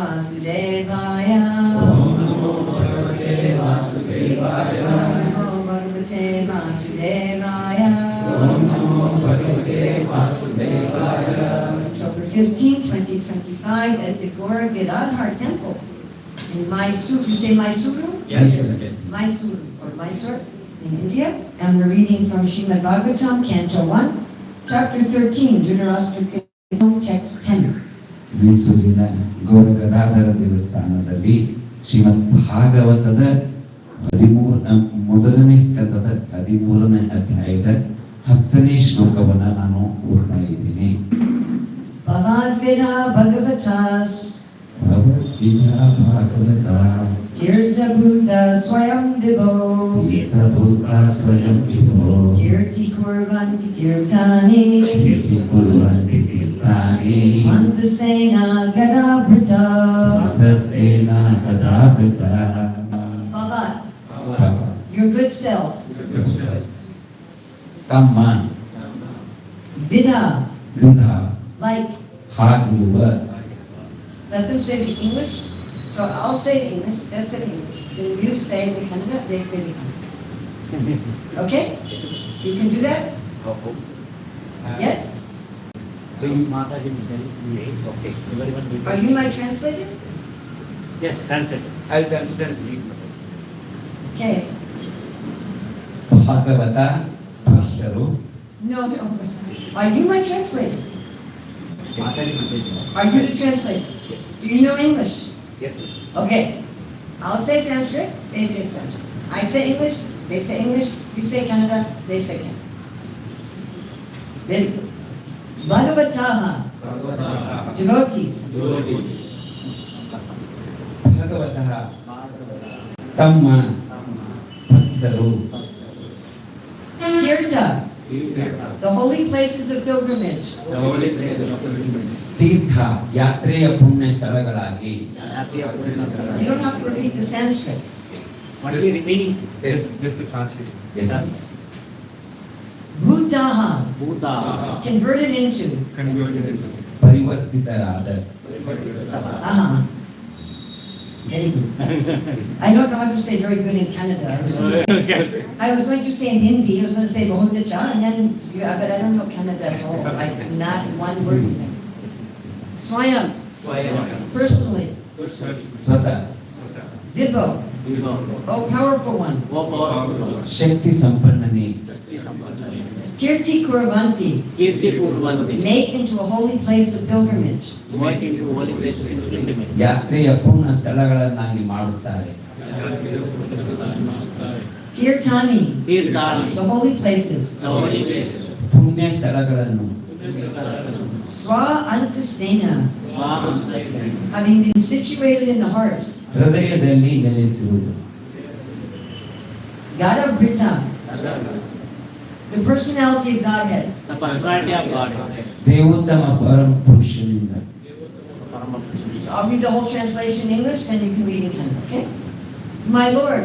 Vasudevaya. Om Namo Bhagavate Vasudevaya. Namo Bhagavate Vasudevaya. Om Namo Bhagavate Vasudevaya. October 15, 2025 at the Gaura Giridhar Temple in Mysuru. You say Mysuru? Yes. Mysuru or Mysore in India. And we're reading from Srimad Bhagavatam, Canto 1, Chapter 13, Dhritarashtra text 10. ಮೈಸೂರಿನ ಗೌರ ಗದಾಧರ ದೇವಸ್ಥಾನದಲ್ಲಿ ಶ್ರೀಮದ್ ಭಾಗವತದ ಮೊದಲನೇ ಸ್ಕಂದದ 13ನೇ ಅಧ್ಯಾಯದ 10ನೇ ಶ್ಲೋಕವನ್ನ ನಾನು ಓದ್ತಾ ಇದ್ದೀನಿ. Bhagavad-gita Bhagavatas Bhagavad Gita Bhagavata Tirtha-bhuta Swayam Vibho ತೀರ್ಥಭೂತ ಸ್ವಯಂ ವಿಭೋ Tirti Kurvanti Tirtani Keerthi ಕುರ್ವಂತಿ ತೀರ್ಥಾನಿ Svantasena Gadabhuta. ಸ್ವಂತಸ್ತೇನ ಕದಾಕೃತ. Bhavat, your good self. ತಮ್ಮ Vida, ವಿಧ like, ಹಾಗಿರುವ. let them say the English. So I'll say the English, they'll say the English. Then you say the Kannada, they say the Kannada. Okay? You can do that? Yes? So you Mataji will tell me, okay, everyone will. Are you my translator? Yes, translate. I'll translate. Okay. Bhagavata ಭಕ್ತರು. No, no. Are you my translator? Mataji will tell you. Are you the translator? Yes. Do you know English? Yes. Okay. I'll say Sanskrit, they say Sanskrit. I say English, they say English. You say Kannada, they say Kannada. Then, Bhagavataha, devotees. ಭಗವತಃ ತಮ್ಮ ಭಕ್ತರು. Tirtha, the holy places of pilgrimage. The holy places of pilgrimage. ತೀರ್ಥ ಯಾತ್ರೆಯ ಪುಣ್ಯ ಸ್ಥಳಗಳಾಗಿ. You don't have to repeat the Sanskrit. What is the meaning? Yes, just the translation. Yes. Bhutaha, Buddha. converted into. Converted into. ಪರಿವರ್ತಿತರಾದ. Aha. Very good. I don't know how to say very good in Canada. I was going to say in Hindi, I was going to say Bahutacha, and then, but I don't know Kannada at all. Like, not one word even. Swayam, personally. ಸ್ವತಃ. Vibho, oh powerful one. Shakti ಸಂಪನ್ನನೇ. Tirti Kurvanti, Kirti Purvanti. make into a holy place of pilgrimage. Make into holy places in pilgrimage. ಯಾತ್ರೆಯ ಪೂರ್ಣ ಸ್ಥಳಗಳನ್ನಾಗಿ ಮಾಡುತ್ತಾರೆ. Tirtani, Tirthani. the holy places. The holy places. ಪುಣ್ಯ ಸ್ಥಳಗಳನ್ನು Swa Antastena, Swamanta. having been situated in the heart. ಹೃದಯದಲ್ಲಿ ನೆಲೆಸಿರುವುದು. Gadabhrita, the personality of Godhead. The personality of God. ದೇವೋತ್ತಮ ಪರಮ ಪುರುಷನಿಂದ. So I'll read the whole translation in English, then you can read in Kannada, okay? My Lord,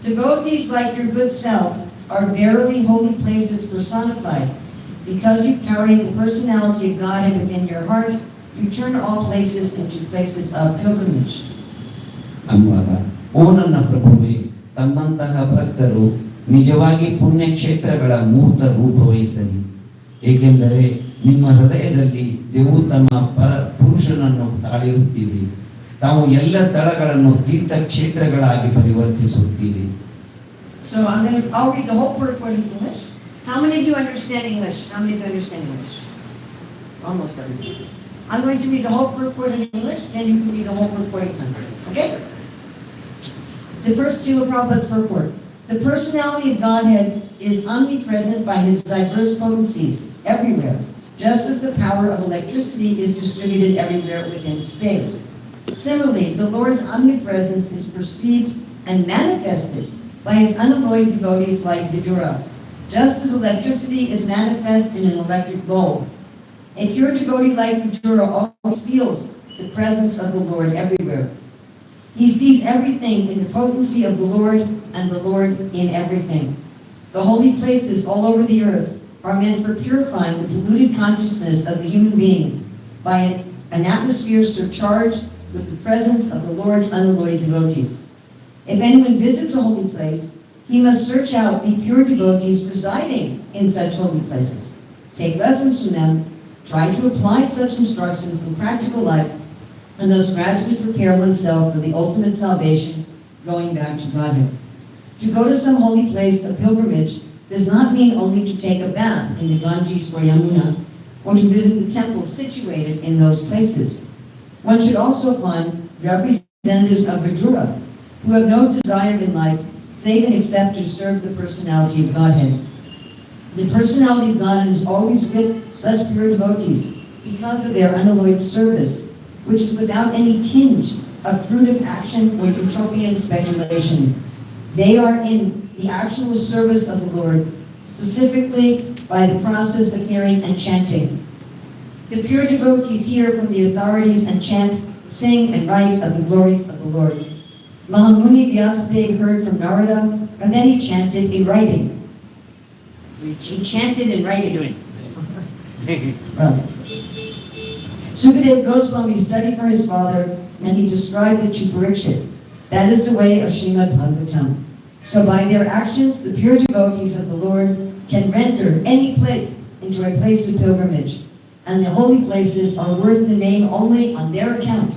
devotees like your good self are verily holy places personified. Because you carry the personality of Godhead within your heart, you turn all places into places of pilgrimage. ಅನುವಾದ. ಓ ನನ್ನ ಪ್ರಭುವೇ, ತಮ್ಮಂತಹ ಭಕ್ತರು ನಿಜವಾಗಿ ಪುಣ್ಯಕ್ಷೇತ್ರಗಳ ಮೂರ್ತ ರೂಪವಹಿಸಲಿ, ಏಕೆಂದರೆ ನಿಮ್ಮ ಹೃದಯದಲ್ಲಿ ದೇವೋತ್ತಮ ಪುರುಷನನ್ನು ತಾಳಿರುತ್ತೀರಿ. ತಾವು ಎಲ್ಲ ಸ್ಥಳಗಳನ್ನು ತೀರ್ಥಕ್ಷೇತ್ರಗಳಾಗಿ ಪರಿವರ್ತಿಸುತ್ತೀರಿ. So I'll read the whole purport in English. How many of you understand English? How many of you understand English? Almost everybody. I'm going to read the whole purport in English, then you can read the whole purport in Kannada. Okay? The first Srila Prabhupada's purport. The personality of Godhead is omnipresent by his diverse potencies everywhere, just as the power of electricity is distributed everywhere within space. Similarly, the Lord's omnipresence is perceived and manifested by his unalloyed devotees like Vidura, just as electricity is manifest in an electric bulb. A pure devotee like Vidura always feels the presence of the Lord everywhere. He sees everything in the potency of the Lord and the Lord in everything. The holy places all over the earth are meant for purifying the polluted consciousness of the human being by an atmosphere surcharged with the presence of the Lord's unalloyed devotees. If anyone visits a holy place, he must search out the pure devotees residing in such holy places, take lessons from them, try to apply such instructions in practical life, and thus gradually prepare oneself for the ultimate salvation, going back to Godhead. To go to some holy place of pilgrimage does not mean only to take a bath in the Ganges or Yamuna, or to visit the temples situated in those places. One should also find representatives of Vidura, who have no desire in life save and except to serve the personality of Godhead. The personality of God is always with such pure devotees because of their unalloyed service, which is without any tinge of fruitive action or utopian speculation. They are in the actual service of the Lord, specifically by the process of hearing and chanting. The pure devotees hear from the authorities and chant, sing, and write of the glories of the Lord. Mahamuni Vyasadeva heard from Narada, and then he chanted in writing. He chanted in writing. Sukadeva Goswami studied for his father, and he described it to Parikshit. That is the way of Srimad Bhagavatam. So by their actions, the pure devotees of the Lord can render any place into a place of pilgrimage, and the holy places are worth the name only on their account.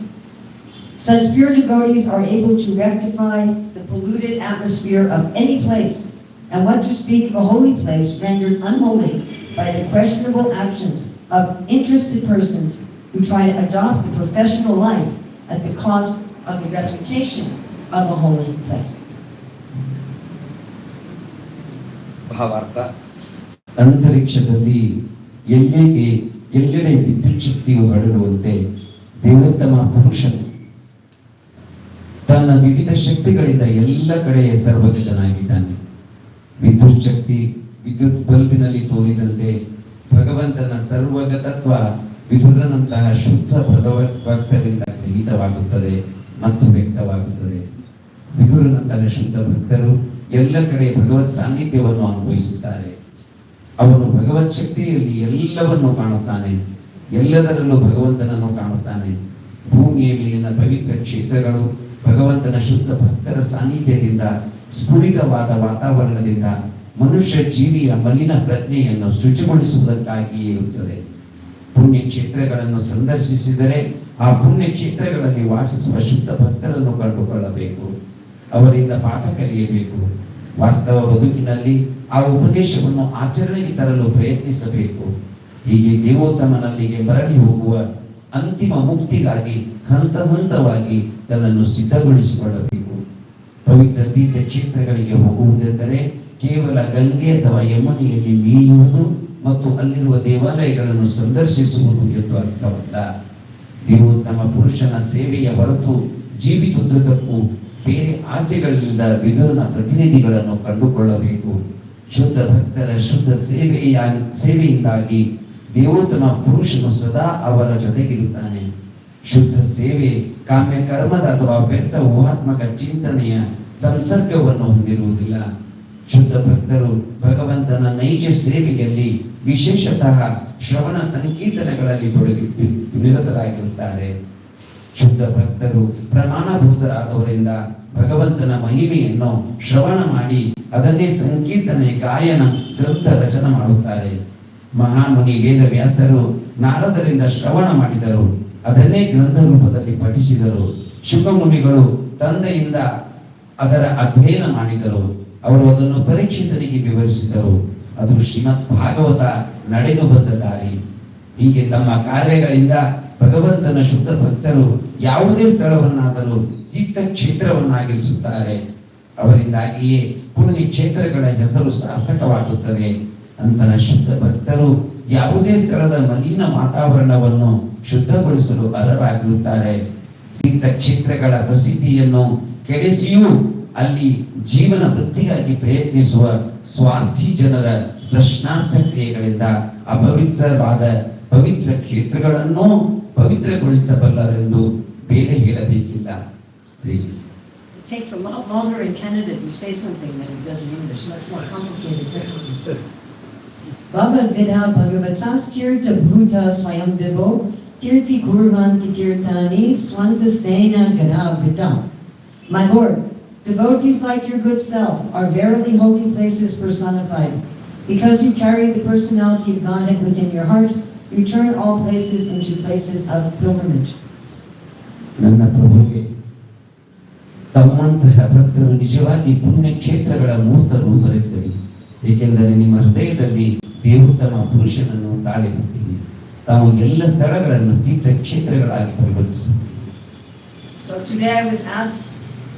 Such pure devotees are able to rectify the polluted atmosphere of any place, and what to speak of a holy place rendered unholy by the questionable actions of interested persons who try to adopt a professional life at the cost of the reputation of a holy place. ಭಾವಾರ್ಥ ಅಂತರಿಕ್ಷದಲ್ಲಿ ಎಲ್ಲೆಡೆ ವಿದ್ಯುತ್ ಶಕ್ತಿಯು ಹರಡುವಂತೆ ದೇವೋತ್ತಮ ಪುರುಷನು ತನ್ನ ವಿವಿಧ ಶಕ್ತಿಗಳಿಂದ ಎಲ್ಲ ಕಡೆ ಸರ್ವಗತನಾಗಿದ್ದಾನೆ. ವಿದ್ಯುತ್ ಶಕ್ತಿ ವಿದ್ಯುತ್ ಬಲ್ಬಿನಲ್ಲಿ ತೋರಿದಂತೆ ಭಗವಂತನ ಸರ್ವಗತತ್ವ ವಿದುರನಂತಹ ಶುದ್ಧ ಭಕ್ತರಿಂದ ಗ್ರಹಿತವಾಗುತ್ತದೆ ಮತ್ತು ವ್ಯಕ್ತವಾಗುತ್ತದೆ. ವಿದುರನಂತಹ ಶುದ್ಧ ಭಕ್ತರು ಎಲ್ಲ ಕಡೆ ಭಗವತ್ ಸಾನ್ನಿಧ್ಯವನ್ನು ಅನುಭವಿಸುತ್ತಾರೆ. ಅವನು ಭಗವತ್ ಶಕ್ತಿಯಲ್ಲಿ ಎಲ್ಲವನ್ನು ಕಾಣುತ್ತಾನೆ, ಎಲ್ಲದರಲ್ಲೂ ಭಗವಂತನನ್ನು ಕಾಣುತ್ತಾನೆ. ಭೂಮಿಯ ಮೇಲಿನ ಪವಿತ್ರ ಕ್ಷೇತ್ರಗಳು ಭಗವಂತನ ಶುದ್ಧ ಭಕ್ತರ ಸಾನ್ನಿಧ್ಯದಿಂದ ಸ್ಫುರಿತವಾದ ವಾತಾವರಣದಿಂದ ಮನುಷ್ಯ ಜೀವಿಯ ಮಲಿನ ಪ್ರಜ್ಞೆಯನ್ನು ಶುಚಿಗೊಳಿಸುವುದಕ್ಕಾಗಿಯೇ ಇರುತ್ತದೆ. ಪುಣ್ಯ ಕ್ಷೇತ್ರಗಳನ್ನು ಸಂದರ್ಶಿಸಿದರೆ ಆ ಪುಣ್ಯ ಕ್ಷೇತ್ರಗಳಲ್ಲಿ ವಾಸಿಸುವ ಶುದ್ಧ ಭಕ್ತರನ್ನು ಕಂಡುಕೊಳ್ಳಬೇಕು, ಅವರಿಂದ ಪಾಠ ಕಲಿಯಬೇಕು. ವಾಸ್ತವ ಬದುಕಿನಲ್ಲಿ ಆ ಉಪದೇಶವನ್ನು ಆಚರಣೆಗೆ ತರಲು ಪ್ರಯತ್ನಿಸಬೇಕು. ಹೀಗೆ ದೇವೋತ್ತಮನಲ್ಲಿಗೆ ಮರಳಿ ಹೋಗುವ ಅಂತಿಮ ಮುಕ್ತಿಗಾಗಿ ಹಂತ ಹಂತವಾಗಿ ತನ್ನನ್ನು ಸಿದ್ಧಗೊಳಿಸಿಕೊಳ್ಳಬೇಕು. ಪವಿತ್ರ ತೀರ್ಥ ಕ್ಷೇತ್ರಗಳಿಗೆ ಹೋಗುವುದೆಂದರೆ ಕೇವಲ ಗಂಗೆ ಅಥವಾ ಯಮುನೆಯಲ್ಲಿ ಮೀಯುವುದು ಮತ್ತು ಅಲ್ಲಿರುವ ದೇವಾಲಯಗಳನ್ನು ಸಂದರ್ಶಿಸುವುದು ಎಂದು ಅರ್ಥವಲ್ಲ. ದೇವೋತ್ತಮ ಪುರುಷನ ಸೇವೆಯ ಹೊರತು ಜೀವಿತುದ್ದಕ್ಕೂ ಬೇರೆ ಆಸೆಗಳಿಲ್ಲದ ವಿದುರನ ಪ್ರತಿನಿಧಿಗಳನ್ನು ಕಂಡುಕೊಳ್ಳಬೇಕು. ಶುದ್ಧ ಭಕ್ತರ ಶುದ್ಧ ಸೇವೆಯಿಂದಾಗಿ ದೇವೋತ್ತಮ ಪುರುಷನು ಸದಾ ಅವರ ಜೊತೆಗಿರುತ್ತಾನೆ. ಶುದ್ಧ ಸೇವೆ ಕಾಮ್ಯ ಕರ್ಮದ ಅಥವಾ ವ್ಯರ್ಥ ಊಹಾತ್ಮಕ ಚಿಂತನೆಯ ಸಂಸರ್ಗವನ್ನು ಹೊಂದಿರುವುದಿಲ್ಲ. ಶುದ್ಧ ಭಕ್ತರು ಭಗವಂತನ ನೈಜ ಸೇವೆಯಲ್ಲಿ ವಿಶೇಷತಃ ಶ್ರವಣ ಸಂಕೀರ್ತನೆಗಳಲ್ಲಿ ತೊಡಗಿ ನಿರತರಾಗಿರುತ್ತಾರೆ. ಶುದ್ಧ ಭಕ್ತರು ಪ್ರಮಾಣಭೂತರಾದವರಿಂದ ಭಗವಂತನ ಮಹಿಮೆಯನ್ನು ಶ್ರವಣ ಮಾಡಿ ಅದನ್ನೇ ಸಂಕೀರ್ತನೆ ಗಾಯನ ಗ್ರಂಥ ರಚನೆ ಮಾಡುತ್ತಾರೆ. ಮಹಾಮುನಿ ವೇದವ್ಯಾಸರು ನಾರದರಿಂದ ಶ್ರವಣ ಮಾಡಿದರು, ಅದನ್ನೇ ಗ್ರಂಥ ರೂಪದಲ್ಲಿ ಪಠಿಸಿದರು. ಶುಕಮುನಿಗಳು ತಂದೆಯಿಂದ ಅದರ ಅಧ್ಯಯನ ಮಾಡಿದರು, ಅವರು ಅದನ್ನು ಪರೀಕ್ಷಿತನಿಗೆ ವಿವರಿಸಿದರು. ಅದು ಶ್ರೀಮದ್ ಭಾಗವತ ನಡೆದು ಬಂದ ದಾರಿ. ಹೀಗೆ ತಮ್ಮ ಕಾರ್ಯಗಳಿಂದ ಭಗವಂತನ ಶುದ್ಧ ಭಕ್ತರು ಯಾವುದೇ ಸ್ಥಳವನ್ನಾದರೂ ತೀರ್ಥ ಕ್ಷೇತ್ರವನ್ನಾಗಿರಿಸುತ್ತಾರೆ. ಅವರಿಂದಾಗಿಯೇ ಪುಣ್ಯ ಕ್ಷೇತ್ರಗಳ ಹೆಸರು ಸಾರ್ಥಕವಾಗುತ್ತದೆ. ಅಂತಹ ಶುದ್ಧ ಭಕ್ತರು ಯಾವುದೇ ಸ್ಥಳದ ಮಲಿನ ವಾತಾವರಣವನ್ನು ಶುದ್ಧಗೊಳಿಸಲು ಅರ್ಹರಾಗಿರುತ್ತಾರೆ. ತೀರ್ಥ ಕ್ಷೇತ್ರಗಳ ಪ್ರಸಿದ್ಧಿಯನ್ನು ಕೆಡಿಸಿಯೂ ಅಲ್ಲಿ ಜೀವನ ವೃತ್ತಿಗಾಗಿ ಪ್ರಯತ್ನಿಸುವ ಸ್ವಾರ್ಥಿ ಜನರ ಪ್ರಶ್ನಾರ್ಥ ಕ್ರಿಯೆಗಳಿಂದ ಅಪವಿತ್ರವಾದ ಪವಿತ್ರ ಕ್ಷೇತ್ರಗಳನ್ನು ಪವಿತ್ರಗೊಳಿಸಬಲ್ಲರೆಂದು ಬೇರೆ ಹೇಳಬೇಕಿಲ್ಲ. It takes a lot longer in Canada to say something than it does in English. Much more complicated sentences. Bhagavad Gita Bhagavatastirtha Bhuta Swayam Vivo tirti kurvanti tirtani swantastena ganabhitam. My Lord, devotees like your good self are verily holy places personified. Because you carry the personality of Godhead within your heart, you turn all places into places of pilgrimage. ನನ್ನ ಪ್ರಭುವೆ, ತಮ್ಮಂತಹ ಭಕ್ತರು ನಿಜವಾಗಿ ಪುಣ್ಯ ಕ್ಷೇತ್ರಗಳ ಮೂರ್ತ ರೂಪರಿಸಲಿ, ಏಕೆಂದರೆ ನಿಮ್ಮ ಹೃದಯದಲ್ಲಿ ದೇವೋತ್ತಮ ಪುರುಷನನ್ನು ತಾಳಿರುತ್ತೀರಿ. ತಾವು ಎಲ್ಲ ಸ್ಥಳಗಳನ್ನು ತೀರ್ಥ ಕ್ಷೇತ್ರಗಳಾಗಿ ಪರಿವರ್ತಿಸುತ್ತೀರಿ. So today I was asked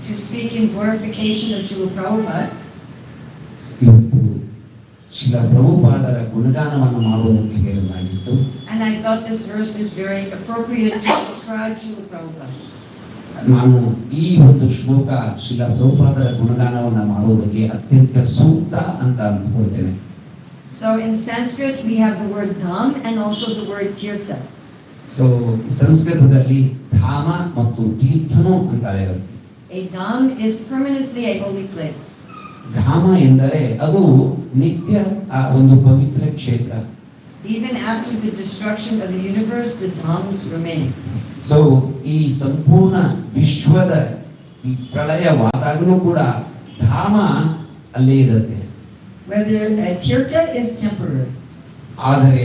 to speak in glorification of Srila Prabhupada. ಇವತ್ತು ಶಿಲ ಪ್ರಭುಪಾದರ ಗುಣಗಾನವನ್ನು ಮಾಡುವುದಕ್ಕೆ ಹೇಳಲಾಗಿತ್ತು. And I thought this verse is very appropriate to describe Srila Prabhupada. ನಾನು ಈ ಒಂದು ಶ್ಲೋಕ ಶಿಲ ಪ್ರಭುಪಾದರ ಗುಣಗಾನವನ್ನು ಮಾಡುವುದಕ್ಕೆ ಅತ್ಯಂತ ಸೂಕ್ತ ಅಂತ ಅಂದುಕೊಳ್ತೇನೆ. So in Sanskrit we have the word dham and also the word tirtha. So ಸಂಸ್ಕೃತದಲ್ಲಿ ಧಾಮ ಮತ್ತು ತೀರ್ಥನು ಅಂತಾರೆ. A dham is permanently a holy place. ಧಾಮ ಎಂದರೆ ಅದು ನಿತ್ಯ ಒಂದು ಪವಿತ್ರ ಕ್ಷೇತ್ರ. Even after the destruction of the universe, the dhams remain. So ಈ ಸಂಪೂರ್ಣ ವಿಶ್ವದ ಈ ಪ್ರಳಯವಾದಾಗಲೂ ಕೂಡ ಧಾಮ ಅಲ್ಲೇ ಇರುತ್ತೆ. Whether tirtha is temporary. ಆದರೆ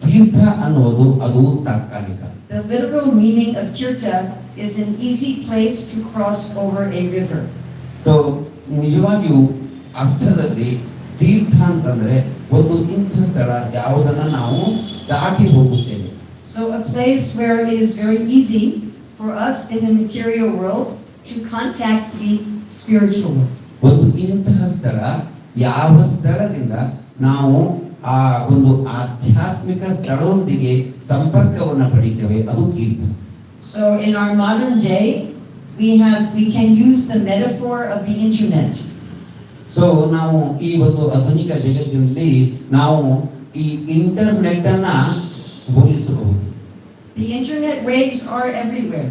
ತೀರ್ಥ ಅನ್ನುವುದು ಅದು ತಾತ್ಕಾಲಿಕ. The literal meaning of tirtha is an easy place to cross over a river. So ನಿಜವಾಗಿಯೂ ಅರ್ಥದಲ್ಲಿ ತೀರ್ಥ ಅಂತಂದ್ರೆ ಒಂದು ಇಂಥ ಸ್ಥಳ ಯಾವುದನ್ನ ನಾವು ದಾಟಿ ಹೋಗುತ್ತೇವೆ. So a place where it is very easy for us in the material world to contact the spiritual world. ಒಂದು ಇಂತಹ ಸ್ಥಳ, ಯಾವ ಸ್ಥಳದಿಂದ ನಾವು ಆ ಒಂದು ಆಧ್ಯಾತ್ಮಿಕ ಸ್ಥಳದೊಂದಿಗೆ ಸಂಪರ್ಕವನ್ನು ಪಡಿತೇವೆ, ಅದು ತೀರ್ಥ. So in our modern day, we can use the metaphor of the internet. So ನಾವು ಈ ಒಂದು ಆಧುನಿಕ ಜಗತ್ತಿನಲ್ಲಿ ನಾವು ಈ ಇಂಟರ್ನೆಟ್ ಅನ್ನ ಹೋಲಿಸಬಹುದು. The internet waves are everywhere.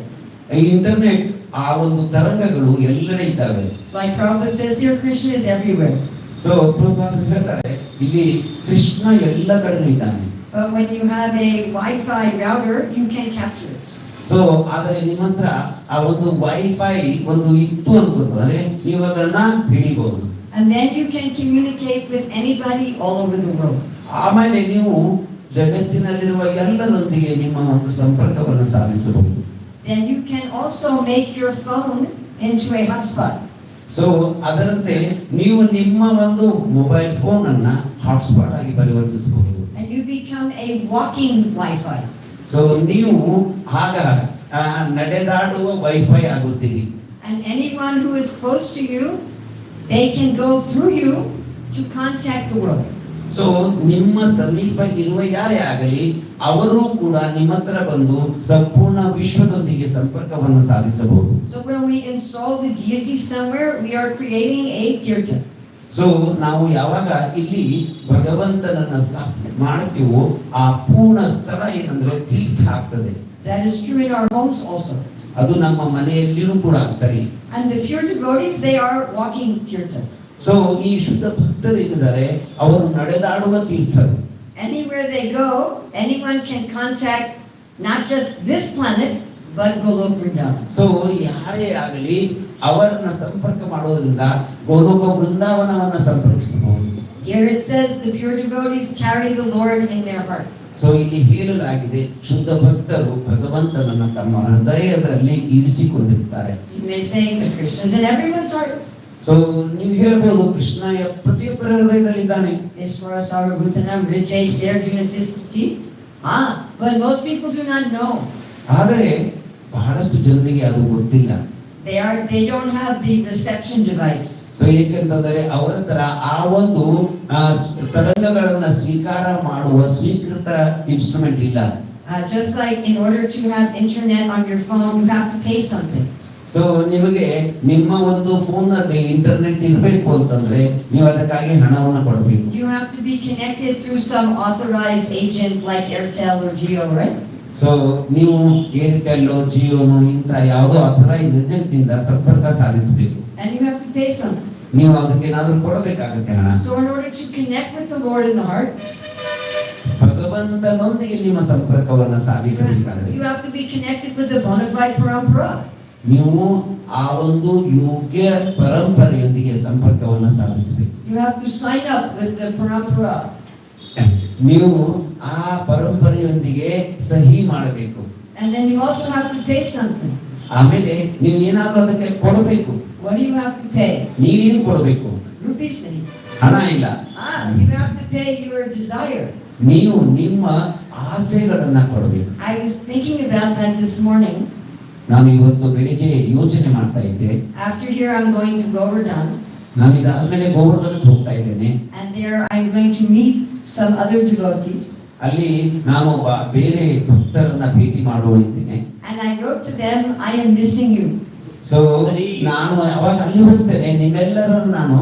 ಈ ಇಂಟರ್ನೆಟ್ ಆ ಒಂದು ತರಂಗಗಳು ಎಲ್ಲೆಡೆ ಇದ್ದಾವೆ. Like Prabhupada says here, Krishna is everywhere. So ಪ್ರಭುಪಾದರು ಹೇಳ್ತಾರೆ, ಇಲ್ಲಿ ಕೃಷ್ಣ ಎಲ್ಲ ಕಡೆನೂ ಇದ್ದಾನೆ. But when you have a Wi-Fi router, you can capture it. So ಆದರೆ ನಿಮ್ಮ ಹತ್ರ ಆ ಒಂದು ವೈಫೈ ಒಂದು ಇತ್ತು ಅಂತಂದ್ರೆ ನೀವು ಅದನ್ನ ಹಿಡಿಬಹುದು. And then you can communicate with anybody all over the world. ಆಮೇಲೆ ನೀವು ಜಗತ್ತಿನಲ್ಲಿರುವ ಎಲ್ಲರೊಂದಿಗೆ ನಿಮ್ಮ ಒಂದು ಸಂಪರ್ಕವನ್ನು ಸಾಧಿಸಬಹುದು. Then you can also make your phone into a hotspot. So ಅದರಂತೆ ನೀವು ನಿಮ್ಮ ಒಂದು ಮೊಬೈಲ್ ಫೋನ್ ಅನ್ನ ಹಾಟ್ಸ್ಪಾಟ್ ಆಗಿ ಪರಿವರ್ತಿಸಬಹುದು. And you become a walking Wi-Fi. So ನೀವು ಆಗ ನಡೆದಾಡುವ wifi ಆಗುತ್ತೀರಿ. And anyone who is close to you, they can go through you to contact the world. So ನಿಮ್ಮ ಸಮೀಪ ಇರುವ ಯಾರೇ ಆಗಲಿ ಅವರು ಕೂಡ ನಿಮ್ಮ ಹತ್ರ ಬಂದು ಸಂಪೂರ್ಣ ವಿಶ್ವದೊಂದಿಗೆ ಸಂಪರ್ಕವನ್ನು ಸಾಧಿಸಬಹುದು. So when we install the deity somewhere, we are creating a tirtha. So ನಾವು ಯಾವಾಗ ಇಲ್ಲಿ ಭಗವಂತನನ್ನ ಸ್ಥಾಪನೆ ಮಾಡುತ್ತೀವೋ ಆ ಪೂರ್ಣ ಸ್ಥಳ ಏನಂದ್ರೆ ತೀರ್ಥ ಆಗ್ತದೆ. That is true in our homes also. ಅದು ನಮ್ಮ ಮನೆಯಲ್ಲಿಯೂ ಕೂಡ ಸರಿ. And the pure devotees, they are walking tirthas. So ಈ ಶುದ್ಧ ಭಕ್ತರು ಏನಿದ್ದಾರೆ ಅವರು ನಡೆದಾಡುವ ತೀರ್ಥರು. Anywhere they go, anyone can contact not just this planet, but Golok Vrindavan. So ಯಾರೇ ಆಗಲಿ ಅವರನ್ನ ಸಂಪರ್ಕ ಮಾಡೋದ್ರಿಂದ ಗೋಲೋಕ ವೃಂದಾವನವನ್ನ ಸಂಪರ್ಕಿಸಬಹುದು. Here it says the pure devotees carry the Lord in their heart. So ಇಲ್ಲಿ ಹೇಳಲಾಗಿದೆ ಶುದ್ಧ ಭಕ್ತರು ಭಗವಂತನನ್ನ ತಮ್ಮ ಹೃದಯದಲ್ಲಿ ಇರಿಸಿಕೊಂಡಿರ್ತಾರೆ. You may say that Krishna is in everyone's heart. So ನೀವು ಹೇಳ್ಬೋದು ಕೃಷ್ಣ ಪ್ರತಿಯೊಬ್ಬರ ಹೃದಯದಲ್ಲಿ ಇದ್ದಾನೆ. Ishvara Sarvabhutanam Rijay Arjuna Tistati. But most people do not know. ಆದರೆ ಬಹಳಷ್ಟು ಜನರಿಗೆ ಅದು ಗೊತ್ತಿಲ್ಲ. They don't have the reception device. So ಏಕೆಂತಂದರೆ ಅವರ ಹತ್ರ ಆ ಒಂದು ತರಂಗಗಳನ್ನ ಸ್ವೀಕಾರ ಮಾಡುವ ಸ್ವೀಕೃತ ಇನ್ಸ್ಟ್ರೂಮೆಂಟ್ ಇಲ್ಲ. Just like in order to have internet on your phone, you have to pay something. So ನಿಮಗೆ ನಿಮ್ಮ ಒಂದು ಫೋನ್ ಅಲ್ಲಿ ಇಂಟರ್ನೆಟ್ ಇರಬೇಕು ಅಂತಂದ್ರೆ ನೀವು ಅದಕ್ಕಾಗಿ ಹಣವನ್ನು ಕೊಡಬೇಕು. You have to be connected through some authorized agent like Airtel or Jio, right? So ನೀವು ಏರ್ಟೆಲ್ ಜಿಯೋನು ಇಂತ ಯಾವುದೋ ಅಥರೈಸ್ ಏಜೆಂಟ್ ನಿಂದ ಸಂಪರ್ಕ ಸಾಧಿಸಬೇಕು. And you have to pay something. ನೀವು ಅದಕ್ಕೆ ಏನಾದರೂ ಕೊಡಬೇಕಾಗುತ್ತೆ ಹಣ. So in order to connect with the Lord in the heart, ಭಗವಂತನೊಂದಿಗೆ ನಿಮ್ಮ ಸಂಪರ್ಕವನ್ನ ಸಾಧಿಸಬೇಕಾದ್ರೆ You have to be connected with the bona fide parampara. ನೀವು ಆ ಒಂದು ಯೋಗ್ಯ ಪರಂಪರೆಯೊಂದಿಗೆ ಸಂಪರ್ಕವನ್ನ ಸಾಧಿಸಬೇಕು. You have to sign up with the parampara. ನೀವು ಆ ಪರಂಪರೆಯೊಂದಿಗೆ ಸಹಿ ಮಾಡಬೇಕು. And then you also have to pay something. ಆಮೇಲೆ ನೀವು ಏನಾದ್ರೂ ಅದಕ್ಕೆ ಕೊಡಬೇಕು. What do you have to pay? ನೀವೇನು ಕೊಡಬೇಕು? Rupees nahi. ಹಣ ಇಲ್ಲ. You have to pay your desire. ನೀವು ನಿಮ್ಮ ಆಸೆಗಳನ್ನ ಕೊಡಬೇಕು. I was thinking about that this morning. ನಾನು ಇವತ್ತು ಬೆಳಿಗ್ಗೆ ಯೋಚನೆ ಮಾಡ್ತಾ ಇದ್ದೆ. After here I'm going to Govardhan. ನಾನು ಇದಾದ್ಮೇಲೆ ಗೋವರ್ಧನಕ್ಕೆ ಹೋಗ್ತಾ ಇದ್ದೇನೆ. And there I'm going to meet some other devotees. ಅಲ್ಲಿ ನಾನು ಒಬ್ಬ ಬೇರೆ ಭಕ್ತರನ್ನ ಭೇಟಿ ಮಾಡುವಳಿದ್ದೇನೆ. And I wrote to them, I am missing you. So ನಾನು ಅವಾಗ ಅಲ್ಲಿ ಹೋಗ್ತೇನೆ, ನಿಮ್ಮೆಲ್ಲರನ್ನು ನಾನು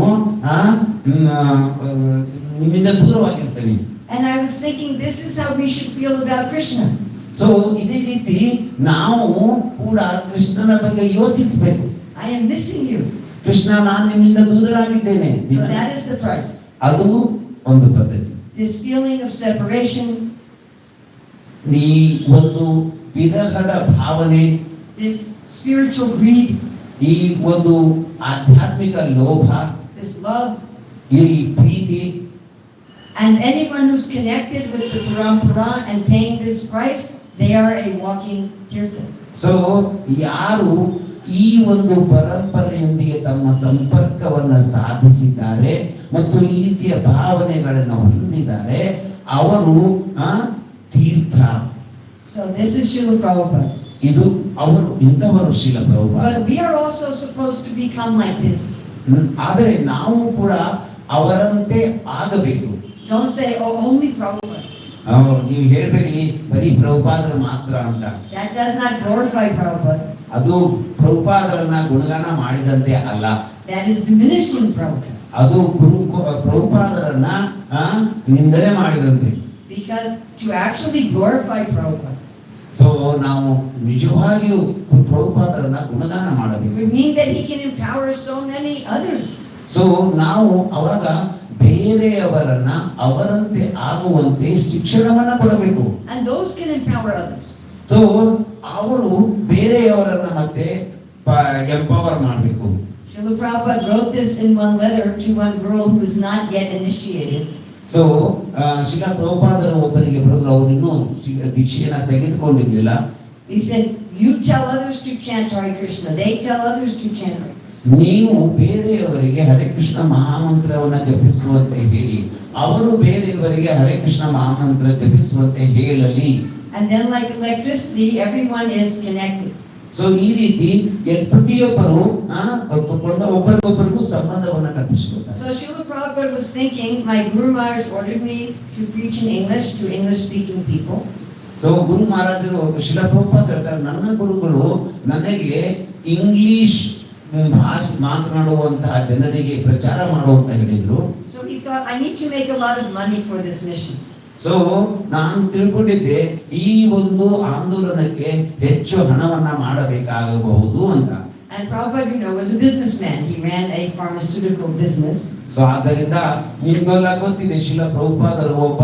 ನಿಮ್ಮಿಂದ ದೂರವಾಗಿರ್ತೇನೆ. And I was thinking, this is how we should feel about Krishna. So ಇದೇ ರೀತಿ ನಾವು ಕೂಡ ಕೃಷ್ಣನ ಬಗ್ಗೆ ಯೋಚಿಸಬೇಕು. I am missing you. Krishna, ನಾನು ನಿಮ್ಮಿಂದ ದೂರವಾಗಿದ್ದೇನೆ. So that is the price. ಅದು ಒಂದು ಪದ್ಧತಿ. This feeling of separation, ಈ ಒಂದು ವಿರಹದ ಭಾವನೆ, this spiritual greed, ಈ ಒಂದು ಆಧ್ಯಾತ್ಮಿಕ ಲೋಭ, this love, ಈ ಪ್ರೀತಿ, and anyone who's connected with the parampara and paying this price, they are a walking tirtha. So ಯಾರು ಈ ಒಂದು ಪರಂಪರೆಯೊಂದಿಗೆ ತಮ್ಮ ಸಂಪರ್ಕವನ್ನ ಸಾಧಿಸಿದ್ದಾರೆ ಮತ್ತು ಈ ರೀತಿಯ ಭಾವನೆಗಳನ್ನು ಹೊಂದಿದ್ದಾರೆ, ಅವರು ತೀರ್ಥ. So this is Srila Prabhupada. ಇದು ಅವರು ಇಂಥವರು Srila Prabhupada. But we are also supposed to become like this. ಆದರೆ ನಾವು ಕೂಡ ಅವರಂತೆ ಆಗಬೇಕು. Don't say, oh, only Prabhupada. ನೀವು ಹೇಳ್ಬೇಡಿ ಬರೀ ಪ್ರಭುಪಾದರು ಮಾತ್ರ ಅಂತ. That does not glorify Prabhupada. ಅದು ಪ್ರಭುಪಾದರನ್ನ ಗುಣಗಾನ ಮಾಡಿದಂತೆ ಅಲ್ಲ. That is diminishing Prabhupada. ಅದು ಪ್ರಭುಪಾದರನ್ನ ನಿಂದನೆ ಮಾಡಿದಂತೆ. Because to actually glorify Prabhupada, so ನಾವು ನಿಜವಾಗಿಯೂ ಪ್ರಭುಪಾದರನ್ನ ಗುಣಗಾನ it ಮಾಡಬೇಕು. would mean that he can empower so many others. So ನಾವು ಅವಾಗ ಬೇರೆಯವರನ್ನ ಅವರಂತೆ ಆಗುವಂತೆ ಶಿಕ್ಷಣವನ್ನ ಕೊಡಬೇಕು. And those can empower others. So ಅವರು ಬೇರೆಯವರನ್ನ ಮತ್ತೆ ಎಂಪವರ್ ಮಾಡಬೇಕು. Srila Prabhupada wrote this in one letter to one girl who was not yet initiated. So Srila ಪ್ರಭುಪಾದರು ಒಬ್ಬರಿಗೆ ಬರೆದ್ರು, ಅವರು ಇನ್ನೂ ದೀಕ್ಷೆಯನ್ನ ತೆಗೆದುಕೊಂಡಿರ್ಲಿಲ್ಲ. He said, you tell others to chant Hare Krishna. They tell others to chant Hare Krishna. ನೀವು ಬೇರೆಯವರಿಗೆ ಹರೇ ಕೃಷ್ಣ ಮಹಾಮಂತ್ರವನ್ನ ಜಪಿಸುವಂತೆ ಹೇಳಿ, ಅವರು ಬೇರೆಯವರಿಗೆ ಹರೇ ಕೃಷ್ಣ ಮಹಾಮಂತ್ರ ಜಪಿಸುವಂತೆ ಹೇಳಲಿ. And then like electricity, everyone is connected. So ಈ ರೀತಿ ಪ್ರತಿಯೊಬ್ಬರು ಒಬ್ಬರಿಗೊಬ್ಬರಿಗೂ ಸಂಬಂಧವನ್ನ ಕಲ್ಪಿಸಬೇಕು. So Srila Prabhupada was thinking, my Guru Maharaj ordered me to preach in English to English-speaking people. So Guru ಮಹಾರಾಜರು ಶ್ರೀಲ ಪ್ರಭುಪಾದ ಹೇಳ್ತಾರೆ, ನನ್ನ ಗುರುಗಳು ನನಗೆ ಇಂಗ್ಲಿಷ್ ಭಾಷೆ ಮಾತನಾಡುವಂತಹ ಜನರಿಗೆ ಪ್ರಚಾರ ಮಾಡುವಂತ ಹೇಳಿದ್ರು. So he thought, I need to make a lot of money for this mission. So ನಾನು ತಿಳ್ಕೊಂಡಿದ್ದೆ ಈ ಒಂದು ಆಂದೋಲನಕ್ಕೆ ಹೆಚ್ಚು ಹಣವನ್ನ ಮಾಡಬೇಕಾಗಬಹುದು ಅಂತ. And Prabhupada, was a businessman. He ran a pharmaceutical business. So ಆದ್ದರಿಂದ ನಿಮ್ಗೆಲ್ಲ ಗೊತ್ತಿದೆ, ಶ್ರೀಲ ಪ್ರಭುಪಾದರು ಒಬ್ಬ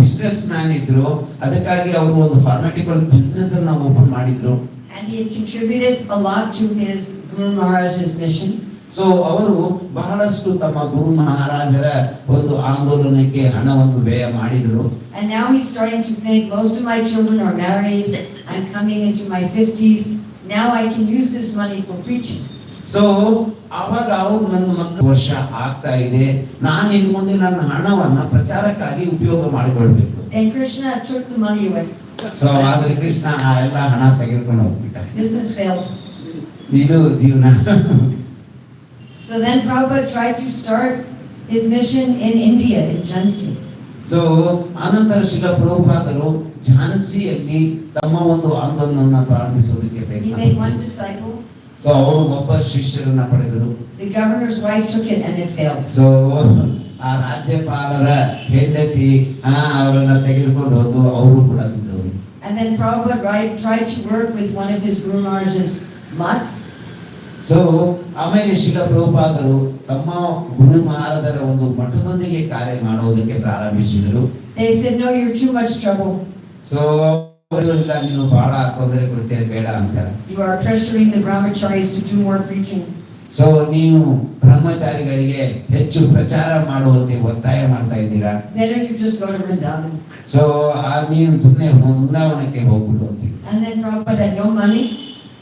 ಬಿಸ್ನೆಸ್ ಮ್ಯಾನ್ ಇದ್ರು. ಅದಕ್ಕಾಗಿ ಅವರು ಒಂದು ಫಾರ್ಮಾಟಿಕಲ್ ಬಿಸ್ನೆಸ್ ಅನ್ನ ಓಪನ್ ಮಾಡಿದ್ರು. And he had contributed a lot to his Guru Maharaj's mission. So ಅವರು ಬಹಳಷ್ಟು ತಮ್ಮ ಗುರು ಮಹಾರಾಜರ ಒಂದು ಆಂದೋಲನಕ್ಕೆ ಹಣವನ್ನು ವ್ಯಯ ಮಾಡಿದರು. And now he's starting to think, most of my children are married. I'm coming into my 50s. Now I can use this money for preaching. So ಅವಾಗ ಅವ್ರು ನನ್ನ ಮಕ್ಕಳು ವರ್ಷ ಆಗ್ತಾ ಇದೆ, ನಾನು ಇನ್ನು ಮುಂದೆ ನನ್ನ ಹಣವನ್ನ ಪ್ರಚಾರಕ್ಕಾಗಿ ಉಪಯೋಗ ಮಾಡಿಕೊಳ್ಬೇಕು. Then Krishna took the money away. So ಆದ್ರೆ ಕೃಷ್ಣ ಆ ಎಲ್ಲ ಹಣ ತೆಗೆದುಕೊಂಡು ಹೋಗ್ಬಿಟ್ಟ. Business failed. ಇದು ಜೀವನ. So then Prabhupada tried to start his mission in India, in Jhansi. So ಅನಂತರ ಶ್ರೀಲ ಪ್ರಭುಪಾದರು ಝಾನ್ಸಿಯಲ್ಲಿ ತಮ್ಮ ಒಂದು ಆಂದೋಲನ ಪ್ರಾರಂಭಿಸೋದಕ್ಕೆ He ಪ್ರಯತ್ನ made one ಮಾಡಿದರು. disciple. ಸೊ ಅವರು ಒಬ್ಬ ಶಿಷ್ಯರನ್ನ ಪಡೆದರು. The governor's wife took it and it failed. So ಆ ರಾಜ್ಯಪಾಲರ ಹೆಂಡತಿ ಅವರನ್ನ ತೆಗೆದುಕೊಂಡು ಹೋದ್ರು, ಅವರು ಕೂಡ ಬಿದ್ದವರು. And then Prabhupada tried to work with one of his Guru Maharaj's mats. So ಆಮೇಲೆ ಶ್ರೀಲ ಪ್ರಭುಪಾದರು ತಮ್ಮ ಗುರು ಮಹಾರಾಜರ ಒಂದು ಮಠದೊಂದಿಗೆ ಕಾರ್ಯ ಮಾಡುವುದಕ್ಕೆ ಪ್ರಾರಂಭಿಸಿದರು. They said, no, you're too much trouble. So ಇಲ್ಲ, ನೀನು ಬಹಳ ತೊಂದರೆ ಕೊಡ್ತೀಯ, ಬೇಡ ಅಂತ. You are pressuring the brahmacharis to do more preaching. So ನೀವು ಬ್ರಹ್ಮಚಾರಿಗಳಿಗೆ ಹೆಚ್ಚು ಪ್ರಚಾರ ಮಾಡುವಂತೆ ಒತ್ತಾಯ ಮಾಡ್ತಾ ಇದ್ದೀರಾ. Better you just go to Vrindavan. So ನೀನು ಸುಮ್ಮನೆ ವೃಂದಾವನಕ್ಕೆ ಹೋಗ್ಬಿಡು ಅಂತ. And then Prabhupada had no money